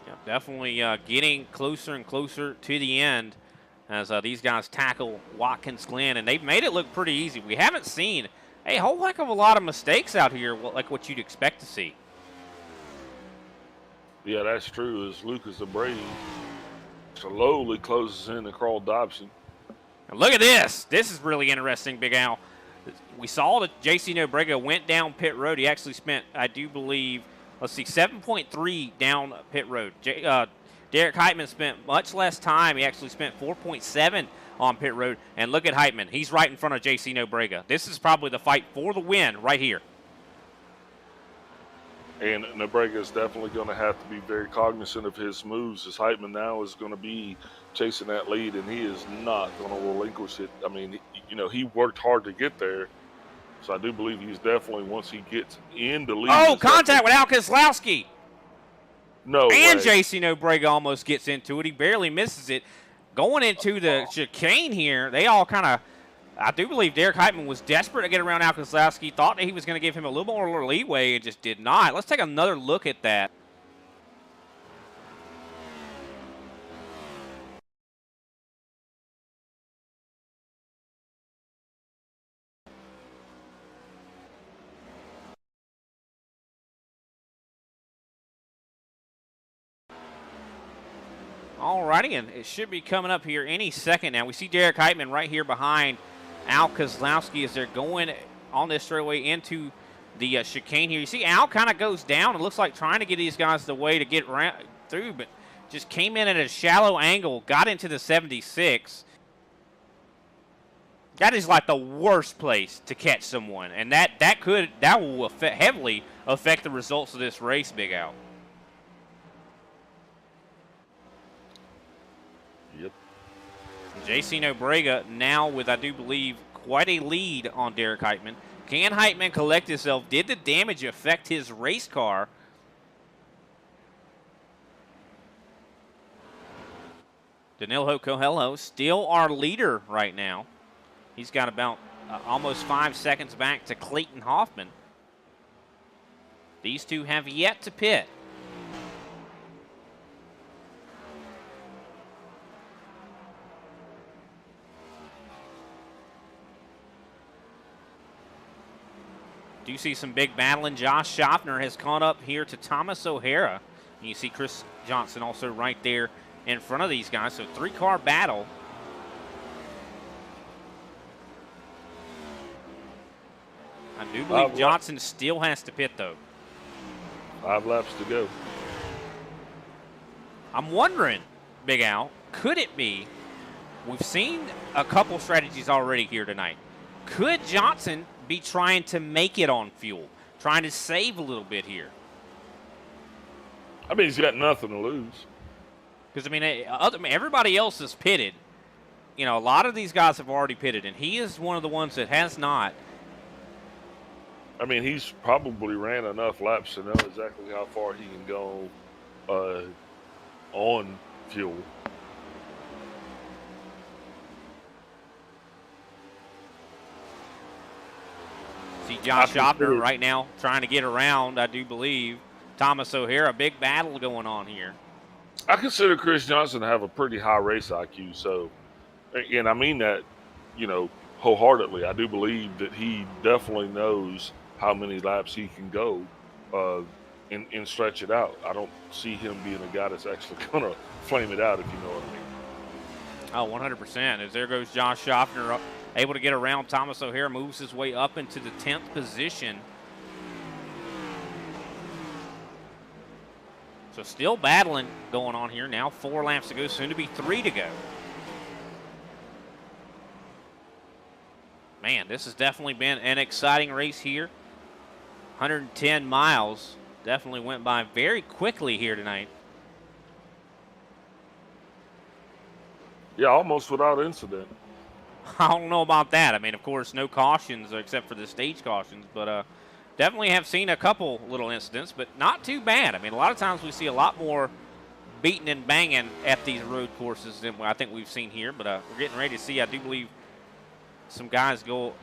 Yeah, definitely getting closer and closer to the end as these guys tackle Watkins Glen, and they've made it look pretty easy. We haven't seen a whole heck of a lot of mistakes out here, like what you'd expect to see. Yeah, that's true. As Lucas Abreu slowly closes in to Carl Dobson. And look at this. This is really interesting, Big Al. We saw that J.C. Nobrega went down pit road. He actually spent, I do believe, 7.3 down pit road. Derek Heitman spent much less time. He actually spent 4.7 on pit road. And look at Heitman. He's right in front of J.C. Nobrega. This is probably the fight for the win right here. And Nobrega is definitely going to have to be very cognizant of his moves, as Heitman now is going to be chasing that lead, and he is not going to relinquish it. I mean, he worked hard to get there, so I do believe he's definitely, once he gets in the lead. Oh, contact with Al Kozlowski. No And way. J.C. Nobrega almost gets into it. He barely misses it. Going into the chicane here, they all kind of, I do believe Derek Heitman was desperate to get around Al Kozlowski, thought that he was going to give him a little more leeway and just did not. Let's take another look at that. Alrighty, and it should be coming up here any second now. We see Derek Heitman right here behind Al Kozlowski as they're going on this straightaway into the chicane here. You see Al kind of goes down. It looks like trying to get these guys the way to get through, but just came in at a shallow angle, got into the 76. That is like the worst place to catch someone, and that will heavily affect the results of this race, Big Al. Yep. J.C. Nobrega now with, I do believe, quite a lead on Derek Heitman. Can Heitman collect himself? Did the damage affect his race car? Danilo Coelho still our leader right now. He's got about almost 5 seconds back to Clayton Hoffman. These two have yet to pit. Do you see some big battling? Josh Schaffner has caught up here to Thomas O'Hara. And you see Chris Johnson also right there in front of these guys. So 3-car battle. I do believe Johnson still has to pit, though. 5 laps to go. I'm wondering, Big Al, could it be, we've seen a couple strategies already here tonight. Could Johnson be trying to make it on fuel, trying to save a little bit here? I mean, he's got nothing to lose. Because, I mean, everybody else is pitted. You know, a lot of these guys have already pitted, and he is one of the ones that has not. I mean, he's probably ran enough laps to know exactly how far he can go on fuel. See Josh Schaffner right now trying to get around, I do believe. Thomas O'Hara, big battle going on here. I consider Chris Johnson to have a pretty high race IQ, so, and I mean that, you know, wholeheartedly. I do believe that he definitely knows how many laps he can go and stretch it out. I don't see him being a guy that's actually going to flame it out, if you know what I mean. Oh, 100%. As there goes Josh Schaffner, able to get around Thomas O'Hara, moves his way up into the 10th position. So still battling going on here. Now 4 laps to go, soon to be 3 to go. Man, this has definitely been an exciting race here. 110 miles. Definitely went by very quickly here tonight. Yeah, almost without incident. I don't know about that. I mean, of course, no cautions except for the stage cautions, but definitely have seen a couple little incidents, but not too bad. I mean, a lot of times we see a lot more beating and banging at these road courses than I think we've seen here, but we're getting ready to see, I do believe, some guys go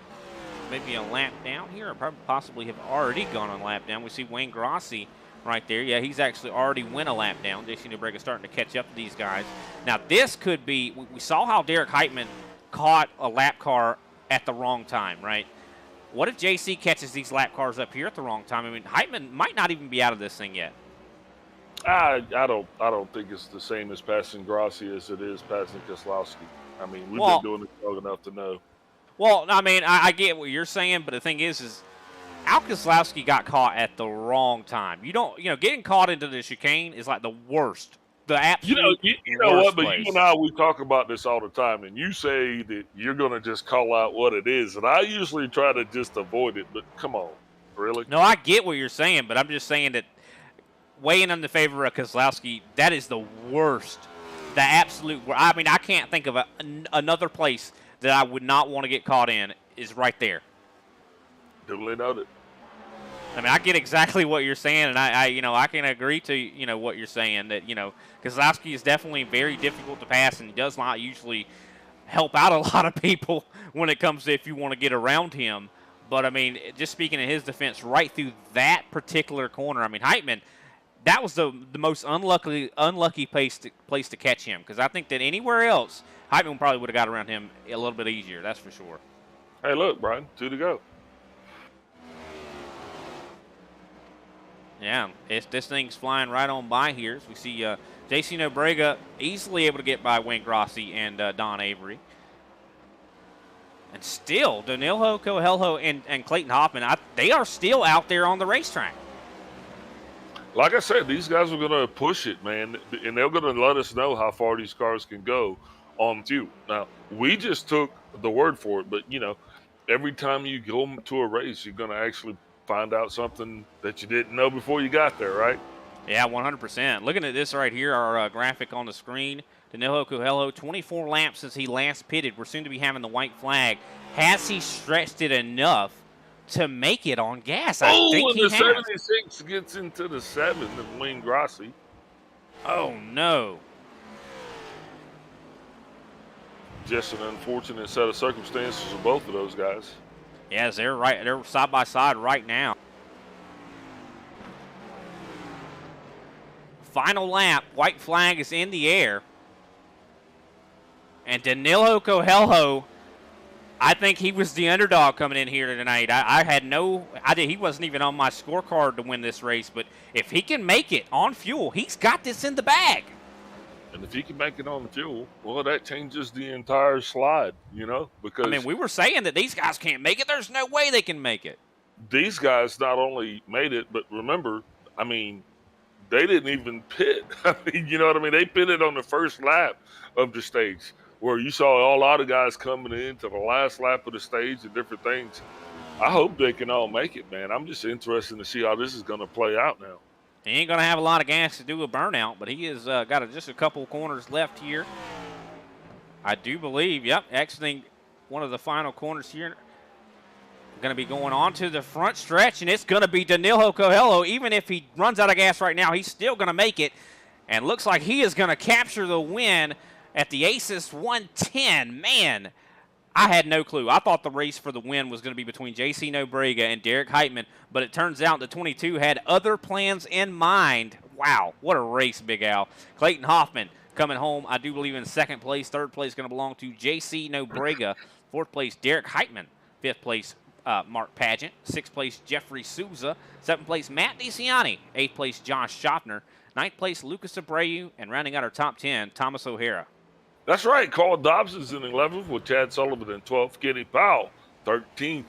maybe a lap down here, or probably possibly have already gone a lap down. We see Wayne Grossi right there. Yeah, he's actually already went a lap down. JC Nobrega starting to catch up to these guys. Now, this could be, we saw how Derek Heitman caught a lap car at the wrong time, right? What if JC catches these lap cars up here at the wrong time? I mean, Heitman might not even be out of this thing yet. I don't think it's the same as passing Grossi as it is passing Keselowski. I mean, we've been doing it long enough to know. Well, I mean, I get what you're saying, but the thing is Al Keselowski got caught at the wrong time. Getting caught into the chicane is like the worst. The absolute you know what? But you and I, we talk about this all the time, and you say that you're going to just call out what it is, and I usually try to just avoid it. But come on, really? No, I get what you're saying, but I'm just saying that weighing in the favor of Keselowski, that is the worst. The absolute worst. I mean, I can't think of another place that I would not want to get caught in is right there. Duly noted. I mean, I get exactly what you're saying, and I can agree to, what you're saying, that, Keselowski is definitely very difficult to pass and does not usually help out a lot of people when it comes to if you want to get around him. But, I mean, just speaking in his defense, right through that particular corner, I mean, Heitman, that was the most unlucky place to catch him, because I think that anywhere else, Heitman probably would have got around him a little bit easier, that's for sure. Hey, look, Brian, 2 to go. Yeah, this thing's flying right on by here. As we see JC Nobrega easily able to get by Wayne Grossi and Don Avery. And still, Danilo Coelho and Clayton Hoffman, they are still out there on the racetrack. Like I said, these guys are going to push it, man, and they're going to let us know how far these cars can go on fuel. Now, we just took the word for it, but, every time you go to a race, you're going to actually find out something that you didn't know before you got there, right? Yeah, 100%. Looking at this right here, our graphic on the screen, Danilo Coelho, 24 laps since he last pitted. We're soon to be having the white flag. Has he stretched it enough to make it on gas? I think he has. The 76 gets into the 7 of Wayne Grossi. Oh, no. just an unfortunate set of circumstances for both of those guys. Yes, they're side by side right now. Final lap, white flag is in the air. And Danilo Coelho, I think he was the underdog coming in here tonight. He wasn't even on my scorecard to win this race, but if he can make it on fuel, he's got this in the bag. And if he can make it on the fuel, well, that changes the entire slide, because I mean, we were saying that these guys can't make it. There's no way they can make it. these guys not only made it, but remember, I mean, they didn't even pit. I mean, you know what I mean? They pitted on the first lap of the stage, where you saw a lot of guys coming into the last lap of the stage and different things. I hope they can all make it, man. I'm just interested to see how this is going to play out now. He ain't going to have a lot of gas to do a burnout, but he has got just a couple corners left here. I do believe, exiting one of the final corners here. Going to be going on to the front stretch, and it's going to be Danilo Coelho. Even if he runs out of gas right now, he's still going to make it. And looks like he is going to capture the win at the Asus 110. Man, I had no clue. I thought the race for the win was going to be between J.C. Nobrega and Derek Heitman, but it turns out the 22 had other plans in mind. Wow, what a race, Big Al. Clayton Hoffman coming home, I do believe, in second place. Third place going to belong to J.C. Nobrega. Fourth place, Derek Heitman. Fifth place, Mark Pageant. Sixth place, Jeffrey Souza. Seventh place, Matt DeCiani. Eighth place, Josh Schaffner. Ninth place, Lucas Abreu. And rounding out our top 10, Thomas O'Hara. That's right. Carl Dobson's in 11th with Chad Sullivan in 12th. Kenny Powell, 13th.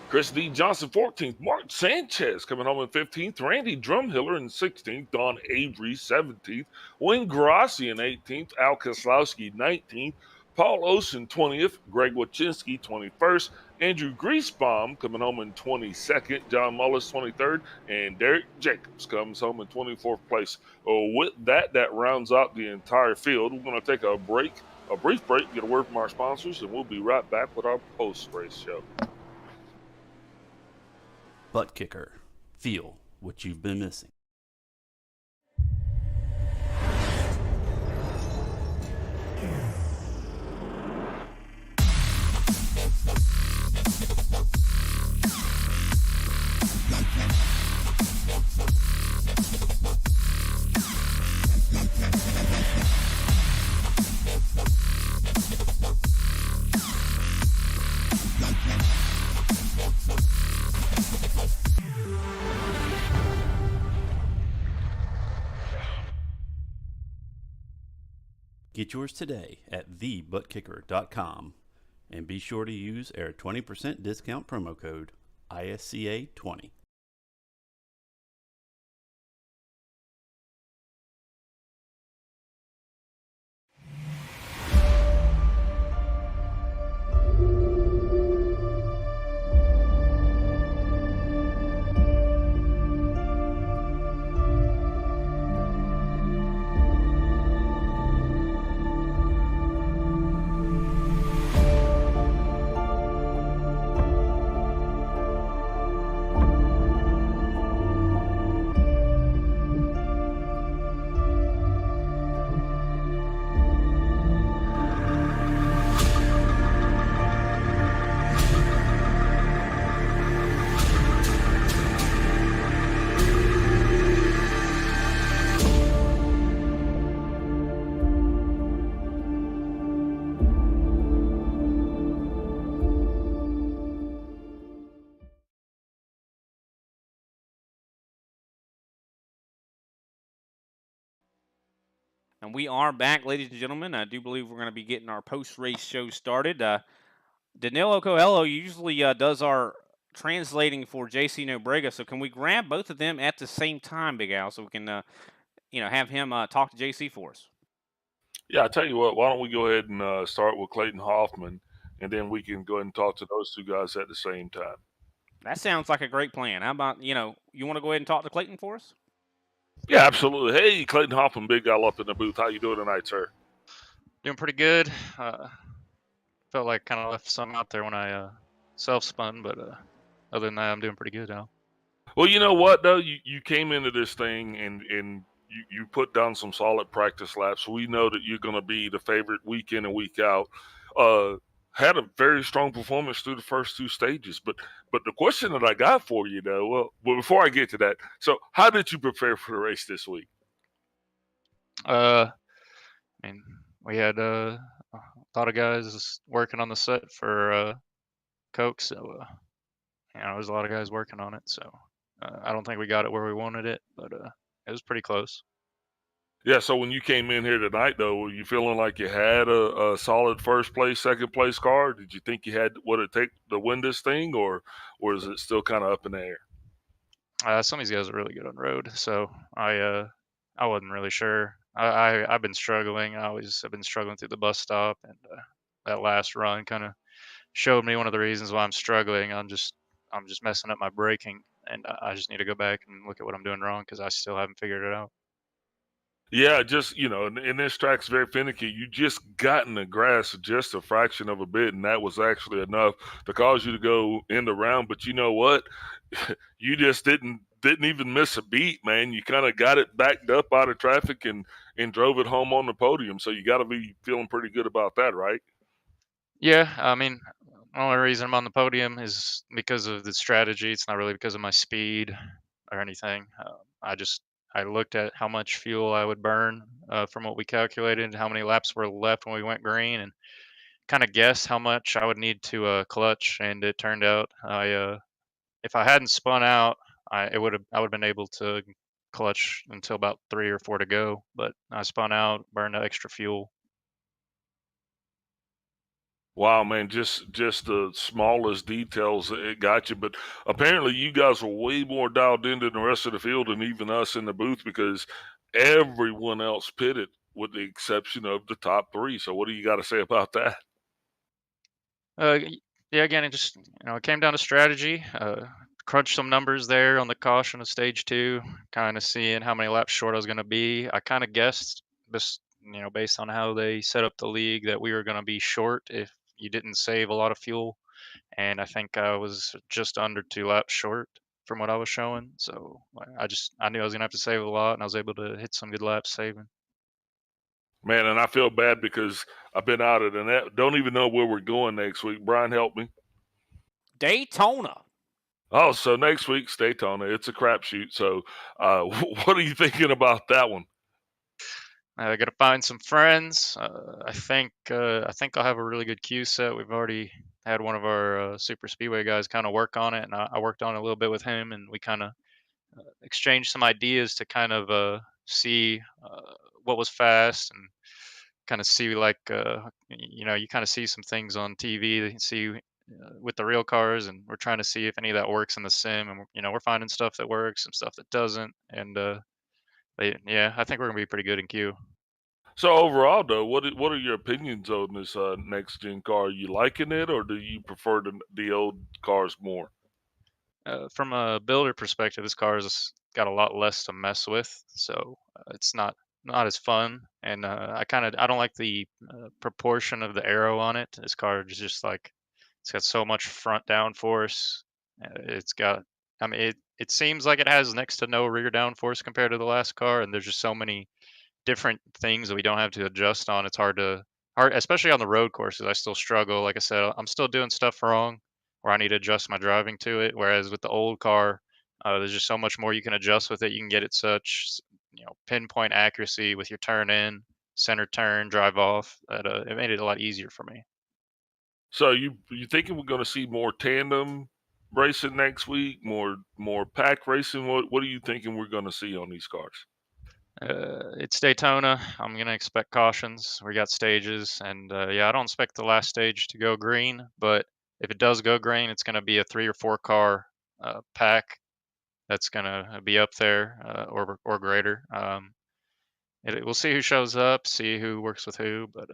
Chris D. Johnson, 14th. Mark Sanchez coming home in 15th. Randy Drumhiller in 16th. Don Avery, 17th. Wayne Grassi in 18th. Al Koslowski, 19th. Paul Osen, 20th. Greg Wachinski, 21st. Andrew Griesbaum coming home in 22nd. John Mullis, 23rd. And Derek Jacobs comes home in 24th place. With that rounds out the entire field. We're going to take a brief break, get a word from our sponsors, and we'll be right back with our post-race show. ButtKicker. Feel what you've been missing. Get yours today at thebuttkicker.com and be sure to use our 20% discount promo code ISCA20. And we are back, ladies and gentlemen. I do believe we're going to be getting our post-race show started. Danilo Coelho usually does our translating for J.C. Nobrega, so can we grab both of them at the same time, Big Al, so we can, have him talk to J.C. for us? Yeah, I tell you what, why don't we go ahead and start with Clayton Hoffman, and then we can go ahead and talk to those two guys at the same time. That sounds like a great plan. How about, you want to go ahead and talk to Clayton for us? Yeah, absolutely. Hey, Clayton Hoffman, Big Al up in the booth. How you doing tonight, sir? Doing pretty good. Felt like kind of left something out there when I self-spun, but other than that, I'm doing pretty good, Al. Well, you know what, though? You came into this thing and you put down some solid practice laps. We know that you're going to be the favorite week in and week out. had a very strong performance through the first two stages. But the question that I got for you, though, well, before I get to that, so how did you prepare for the race this week? I mean, we had a lot of guys working on the set for Coke, so there's a lot of guys working on it. So I don't think we got it where we wanted it, but it was pretty close. Yeah, so when you came in here tonight, though, were you feeling like you had a solid first place, second place car? Did you think you had what it take to win this thing, or is it still kind of up in the air? Some of these guys are really good on road, so I wasn't really sure. I've been struggling. I've been struggling through the bus stop, and that last run kind of showed me one of the reasons why I'm struggling. I'm just messing up my braking, and I just need to go back and look at what I'm doing wrong because I still haven't figured it out. Yeah, just and this track's very finicky. You just got in the grass just a fraction of a bit, and that was actually enough to cause you to go in the round. But you know what? You just didn't even miss a beat, man. You kind of got it backed up out of traffic and drove it home on the podium. So you got to be feeling pretty good about that, right? Yeah, I mean, the only reason I'm on the podium is because of the strategy. It's not really because of my speed or anything. I looked at how much fuel I would burn from what we calculated, how many laps were left when we went green, and kind of guess how much I would need to clutch. And it turned out if I hadn't spun out, I would have been able to clutch until about 3 or 4 to go. But I spun out, burned extra fuel. Wow, man, just the smallest details it got you. But apparently you guys were way more dialed in than the rest of the field and even us in the booth because everyone else pitted with the exception of the top three. So what do you got to say about that? Yeah, again, it came down to strategy. Crunched some numbers there on the caution of stage two, kind of seeing how many laps short I was going to be. I kind of guessed this, based on how they set up the league, that we were going to be short if you didn't save a lot of fuel. And I think I was just under 2 laps short from what I was showing. So I knew I was going to have to save a lot, and I was able to hit some good laps saving. Man, and I feel bad because I've been out of the net. Don't even know where we're going next week. Brian, help me. Daytona. Oh, so next week's Daytona. It's a crapshoot. So, what are you thinking about that one? I got to find some friends. I think I'll have a really good cue set. We've already had one of our super speedway guys kind of work on it, and I worked on it a little bit with him, and we kind of exchanged some ideas to kind of see what was fast and kind of see you kind of see some things on TV that you see with the real cars, and we're trying to see if any of that works in the sim, and we're finding stuff that works, some stuff that doesn't, and yeah, I think we're gonna be pretty good in queue. So overall, though, what are your opinions on this next gen car? Are you liking it, or do you prefer the old cars more? From a builder perspective, this car has got a lot less to mess with, so it's not as fun. And I don't like the proportion of the arrow on it. This car is just like it's got so much front downforce. It's got, I mean, it seems like it has next to no rear downforce compared to the last car, and there's just so many different things that we don't have to adjust on. It's hard, especially on the road courses. I still struggle. Like I said, I'm still doing stuff wrong where I need to adjust my driving to it. Whereas with the old car, there's just so much more you can adjust with it. You can get it such, pinpoint accuracy with your turn in, center turn, drive off. That it made it a lot easier for me. So you thinking we're going to see more tandem racing next week, more pack racing? What are you thinking we're going to see on these cars? It's Daytona. I'm gonna expect cautions. We got stages, and yeah, I don't expect the last stage to go green. But if it does go green, it's gonna be a 3 or 4 car pack that's gonna be up there or greater. We'll see who shows up, see who works with who, but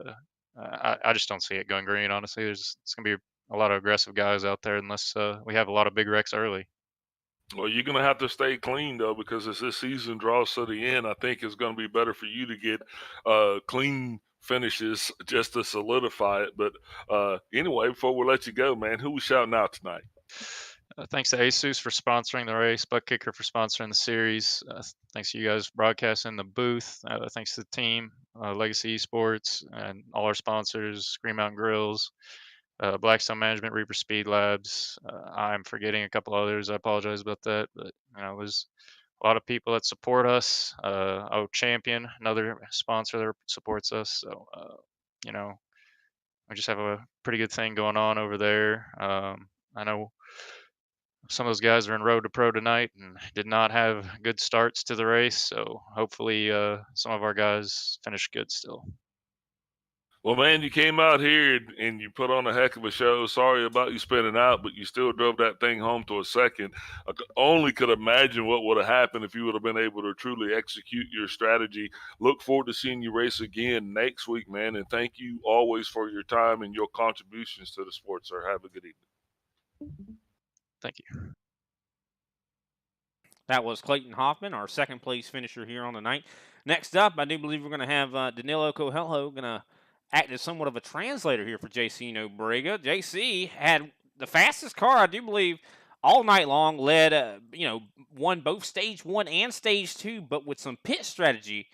I just don't see it going green. Honestly, it's gonna be a lot of aggressive guys out there unless we have a lot of big wrecks early. Well, you're going to have to stay clean though, because as this season draws to the end, I think it's going to be better for you to get clean finishes just to solidify it. But anyway, before we let you go, man, who we shouting out tonight? Thanks to Asus for sponsoring the race, ButtKicker for sponsoring the series. Thanks to you guys broadcasting the booth. Thanks to the team. Legacy Esports, and all our sponsors, Green Mountain Grills, Blackstone Management, Reaper Speed Labs. I'm forgetting a couple others. I apologize about that, but there's a lot of people that support us. Champion, another sponsor that supports us. So, you know, we just have a pretty good thing going on over there. I know some of those guys are in Road to Pro tonight and did not have good starts to the race. So hopefully, some of our guys finish good still. Well, man, you came out here and you put on a heck of a show. Sorry about you spinning out, but you still drove that thing home to a second. I only could imagine what would have happened if you would have been able to truly execute your strategy. Look forward to seeing you race again next week, man. And thank you always for your time and your contributions to the sport, sir. Have a good evening. Thank you. That was Clayton Hoffman, our second place finisher here on the night. Next up, I do believe we're going to have Danilo Coelho going to act as somewhat of a translator here for JC Nobrega. JC had the fastest car, I do believe, all night long, led, won both stage 1 and stage 2, but with some pit strategy,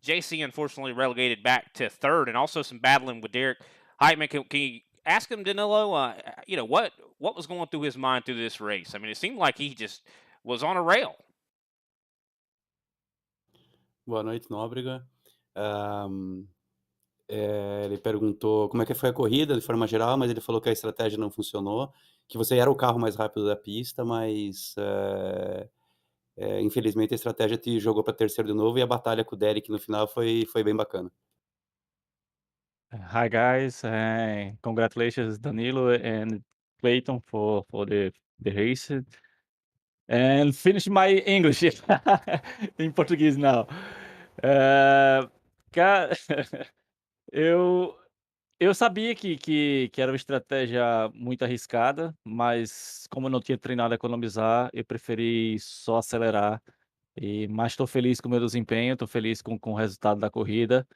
JC unfortunately relegated back to third, and also some battling with Derek Heitman. Can you ask him, Danilo, what was going through his mind through this race? I mean, it seemed like he just was on a rail. Boa noite, Nóbrega. Ele perguntou como é que foi a corrida de forma geral, mas ele falou que a estratégia não funcionou, que você era o carro mais rápido da pista, mas infelizmente a estratégia te jogou para terceiro de novo e a batalha com o Derek no final foi bem bacana. Hi guys, congratulations Danilo and Clayton for the race. And finish my English em português now. Cara, eu sabia que era uma estratégia muito arriscada, mas como eu não tinha treinado a economizar, eu preferi só acelerar. Mas estou feliz com o meu desempenho, estou feliz com o resultado da corrida.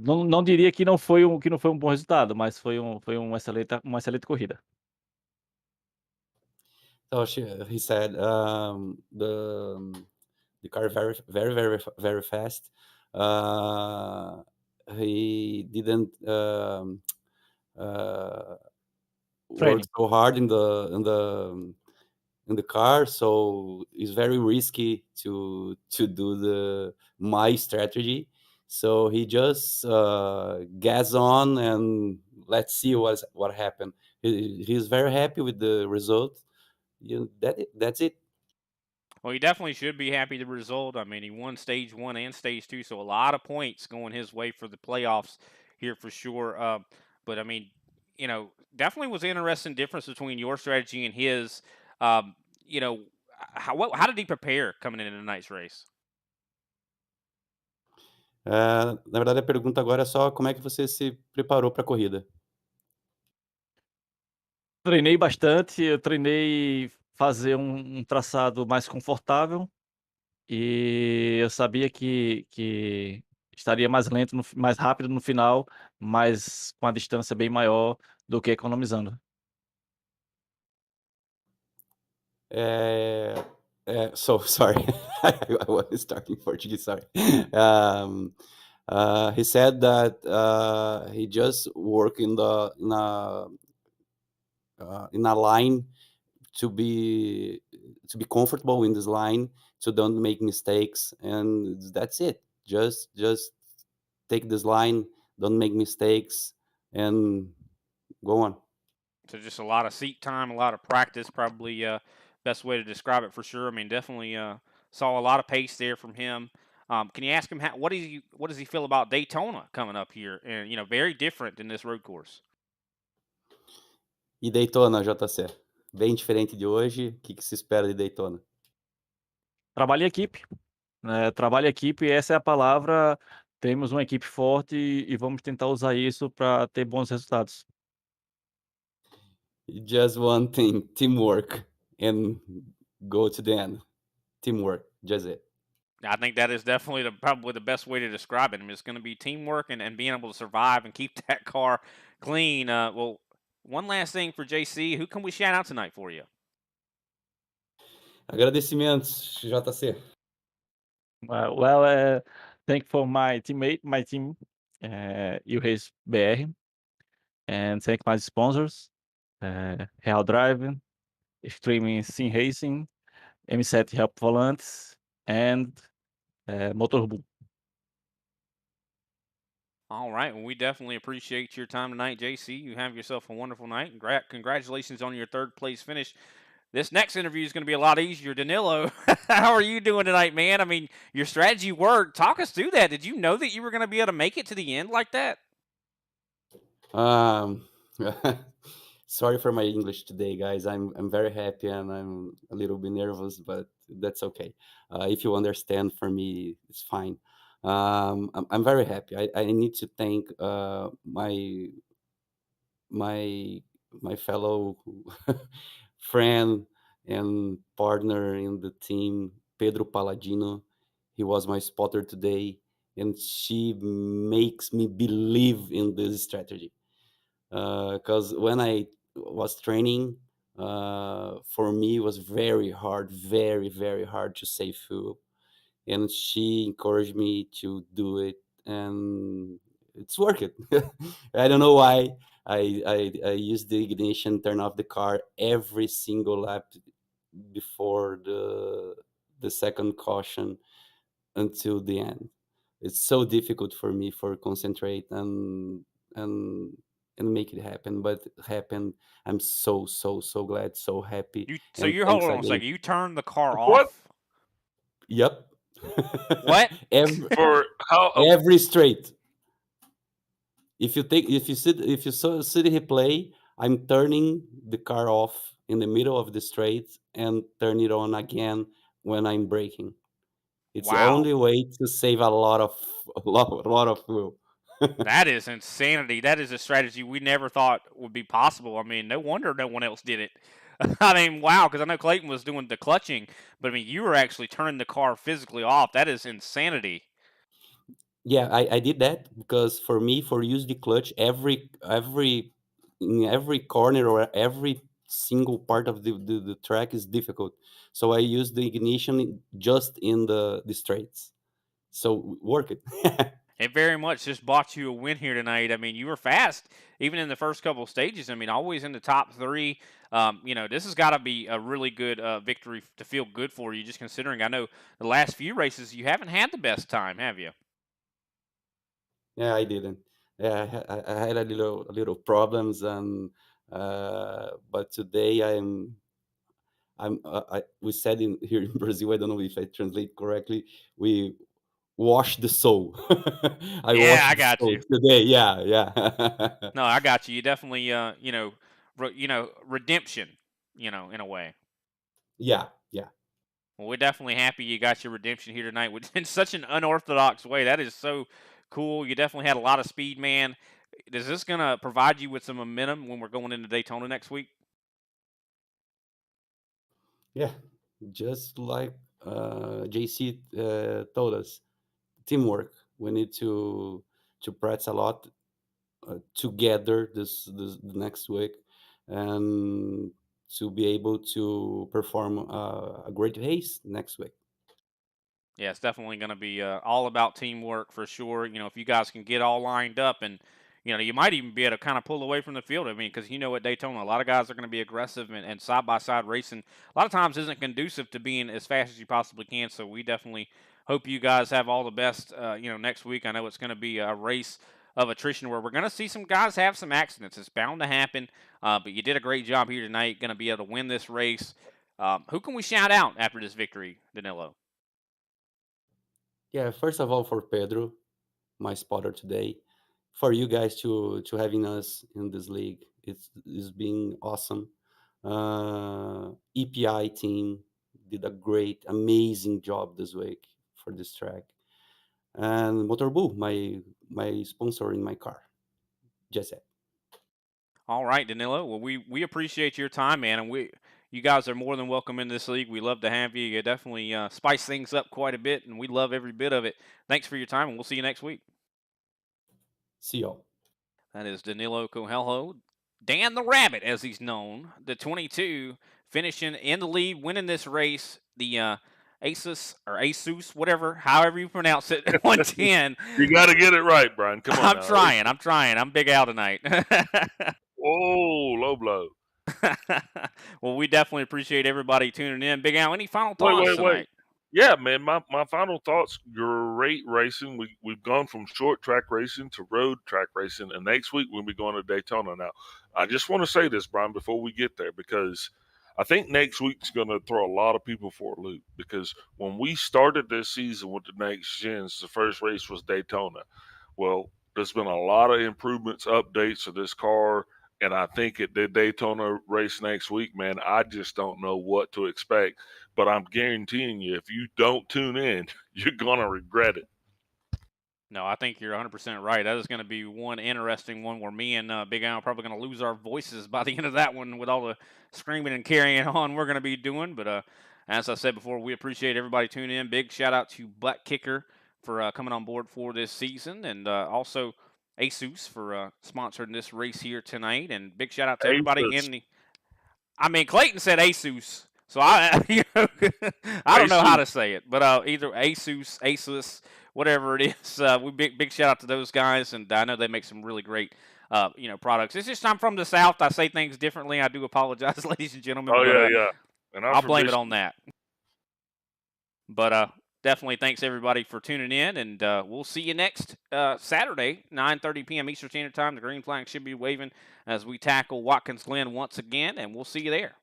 Não diria que não foi um bom resultado, mas foi uma excelente corrida. So he said the car very very very very fast. He didn't work so hard in the car, so it's very risky to do my strategy. So he just gas on and let's see what happened. He's very happy with the result. That's it. Well, he definitely should be happy with the result. I mean, he won stage 1 and stage 2, so a lot of points going his way for the playoffs here for sure. But I mean, definitely was an interesting difference between your strategy and his. How did he prepare coming into tonight's race? Na verdade, a pergunta agora é só como é que você se preparou para a corrida. Treinei bastante, eu treinei fazer um traçado mais confortável e eu sabia que estaria mais lento, mais rápido no final, mas com a distância bem maior do que economizando. So sorry, I was starting Portuguese. Sorry. He said that he just worked in a line to be comfortable in this line, so don't make mistakes, and that's it. Just take this line, don't make mistakes, and go on. So just a lot of seat time, a lot of practice, probably best way to describe it for sure. I mean, definitely saw a lot of pace there from him. Can you ask him what does he feel about Daytona coming up here? And very different than this road course. E Daytona, JC? Bem diferente de hoje. O que se espera de Daytona? Trabalho em equipe. Trabalho em equipe, essa é a palavra. Temos uma equipe forte e vamos tentar usar isso para ter bons resultados. Just one thing, teamwork, and go to the end. Teamwork, just it. I think that is definitely probably the best way to describe it. I mean, it's going to be teamwork and being able to survive and keep that car clean. Well, one last thing for JC. Who can we shout out tonight for you? Agradecimentos, JC. Thank for my teammate, my team, URace BR, and thank my sponsors, Real Drive, Streaming Sim Racing, M7 Help Volantes, and Motorbu. All right. Well, we definitely appreciate your time tonight, JC. You have yourself a wonderful night. And congratulations on your third place finish. This next interview is going to be a lot easier. Danilo, how are you doing tonight, man? I mean, your strategy worked. Talk us through that. Did you know that you were going to be able to make it to the end like that? Um, sorry for my English today, guys. I'm very happy and I'm a little bit nervous, but that's okay. If you understand, for me, it's fine. I'm very happy. I need to thank my my fellow friend and partner in the team, Pedro Palladino. He was my spotter today, and she makes me believe in this strategy. Because when I was training, for me it was very hard, very hard to save fuel, and she encouraged me to do it, and it's working. I don't know why. I use the ignition, turn off the car every single lap before the second caution until the end. It's so difficult for me for concentrate and and make it happen, but it happened. I'm so glad, so happy, So and you're thanks holding on a again. second. You turned the car What off. Yep. What? every for how? every straight. If you see the replay, I'm turning the car off in the middle of the straight and turn it on again when I'm braking. It's the Wow. only way to save a lot of fuel. That is insanity. That is a strategy we never thought would be possible. I mean, no wonder no one else did it. I mean, wow, because I know Clayton was doing the clutching, but I mean, you were actually turning the car physically off. That is insanity. Yeah, I did that because for me, for use the clutch, in every corner or every single part of the track is difficult. So I use the ignition just in the straights. So work it. It very much just bought you a win here tonight. I mean, you were fast, even in the first couple of stages. I mean, always in the top three. This has got to be a really good victory to feel good for you, just considering I know the last few races you haven't had the best time, have you? Yeah, I didn't. Yeah, I had a little problems, and but today we said in here in Brazil. I don't know if I translate correctly. We wash the soul. I Yeah, washed I the got soul you. today. Yeah, yeah. No, I got you. You definitely, redemption, in a way. Yeah, yeah. Well, we're definitely happy you got your redemption here tonight in such an unorthodox way. That is so cool. You definitely had a lot of speed, man. Is this going to provide you with some momentum when we're going into Daytona next week? Yeah, just like JC told us, teamwork. We need to practice a lot together this next week, and to be able to perform a great race next week. Yeah, it's definitely going to be all about teamwork for sure. If you guys can get all lined up and, you might even be able to kind of pull away from the field. I mean, because at Daytona, a lot of guys are going to be aggressive and side by side racing. A lot of times isn't conducive to being as fast as you possibly can. So we definitely hope you guys have all the best, next week. I know it's going to be a race of attrition where we're going to see some guys have some accidents. It's bound to happen. But you did a great job here tonight. Going to be able to win this race. Who can we shout out after this victory, Danilo? Yeah, first of all, for Pedro, my spotter today, for you guys to having us in this league, it's been awesome. EPI team did a great, amazing job this week for this track, and Motorbu, my sponsor in my car. Just that. All right, Danilo. Well, we appreciate your time, man, and you guys are more than welcome in this league. We love to have you. You definitely spice things up quite a bit, and we love every bit of it. Thanks for your time, and we'll see you next week. See y'all. That is Danilo Coelho, Dan the Rabbit, as he's known, the 22, finishing in the lead, winning this race. The Asus or Asus, whatever, however you pronounce it, 110. You got to get it right, Brian. Come on I'm now. trying. I'm trying. I'm Big Al tonight. Oh, low blow. Well, we definitely appreciate everybody tuning in. Big Al, any final Wait, thoughts wait, wait. tonight? Yeah, man. My final thoughts. Great racing. We've gone from short track racing to road track racing, and next week we'll be going to Daytona. Now, I just want to say this, Brian, before we get there, because I think next week's going to throw a lot of people for a loop. Because when we started this season with the next gens, the first race was Daytona. Well, there's been a lot of improvements, updates to this car. And I think at the Daytona race next week, man, I just don't know what to expect. But I'm guaranteeing you, if you don't tune in, you're going to regret it. No, I think you're 100% right. That is going to be one interesting one where me and Big Al are probably going to lose our voices by the end of that one with all the screaming and carrying on we're going to be doing. But as I said before, we appreciate everybody tuning in. Big shout out to ButtKicker for coming on board for this season, and also Asus for sponsoring this race here tonight. And big shout out to everybody Asus. in the. I mean, Clayton said Asus, so I, I don't know how to say it, but either Asus, whatever it is. We big shout out to those guys, and I know they make some really great, products. It's just I'm from the South. I say things differently. I do apologize, ladies and gentlemen. Oh, but, yeah. And I'll blame it on that. But definitely thanks everybody for tuning in, and we'll see you next Saturday, 9:30 p.m. Eastern Standard Time. The green flag should be waving as we tackle Watkins Glen once again, and we'll see you there.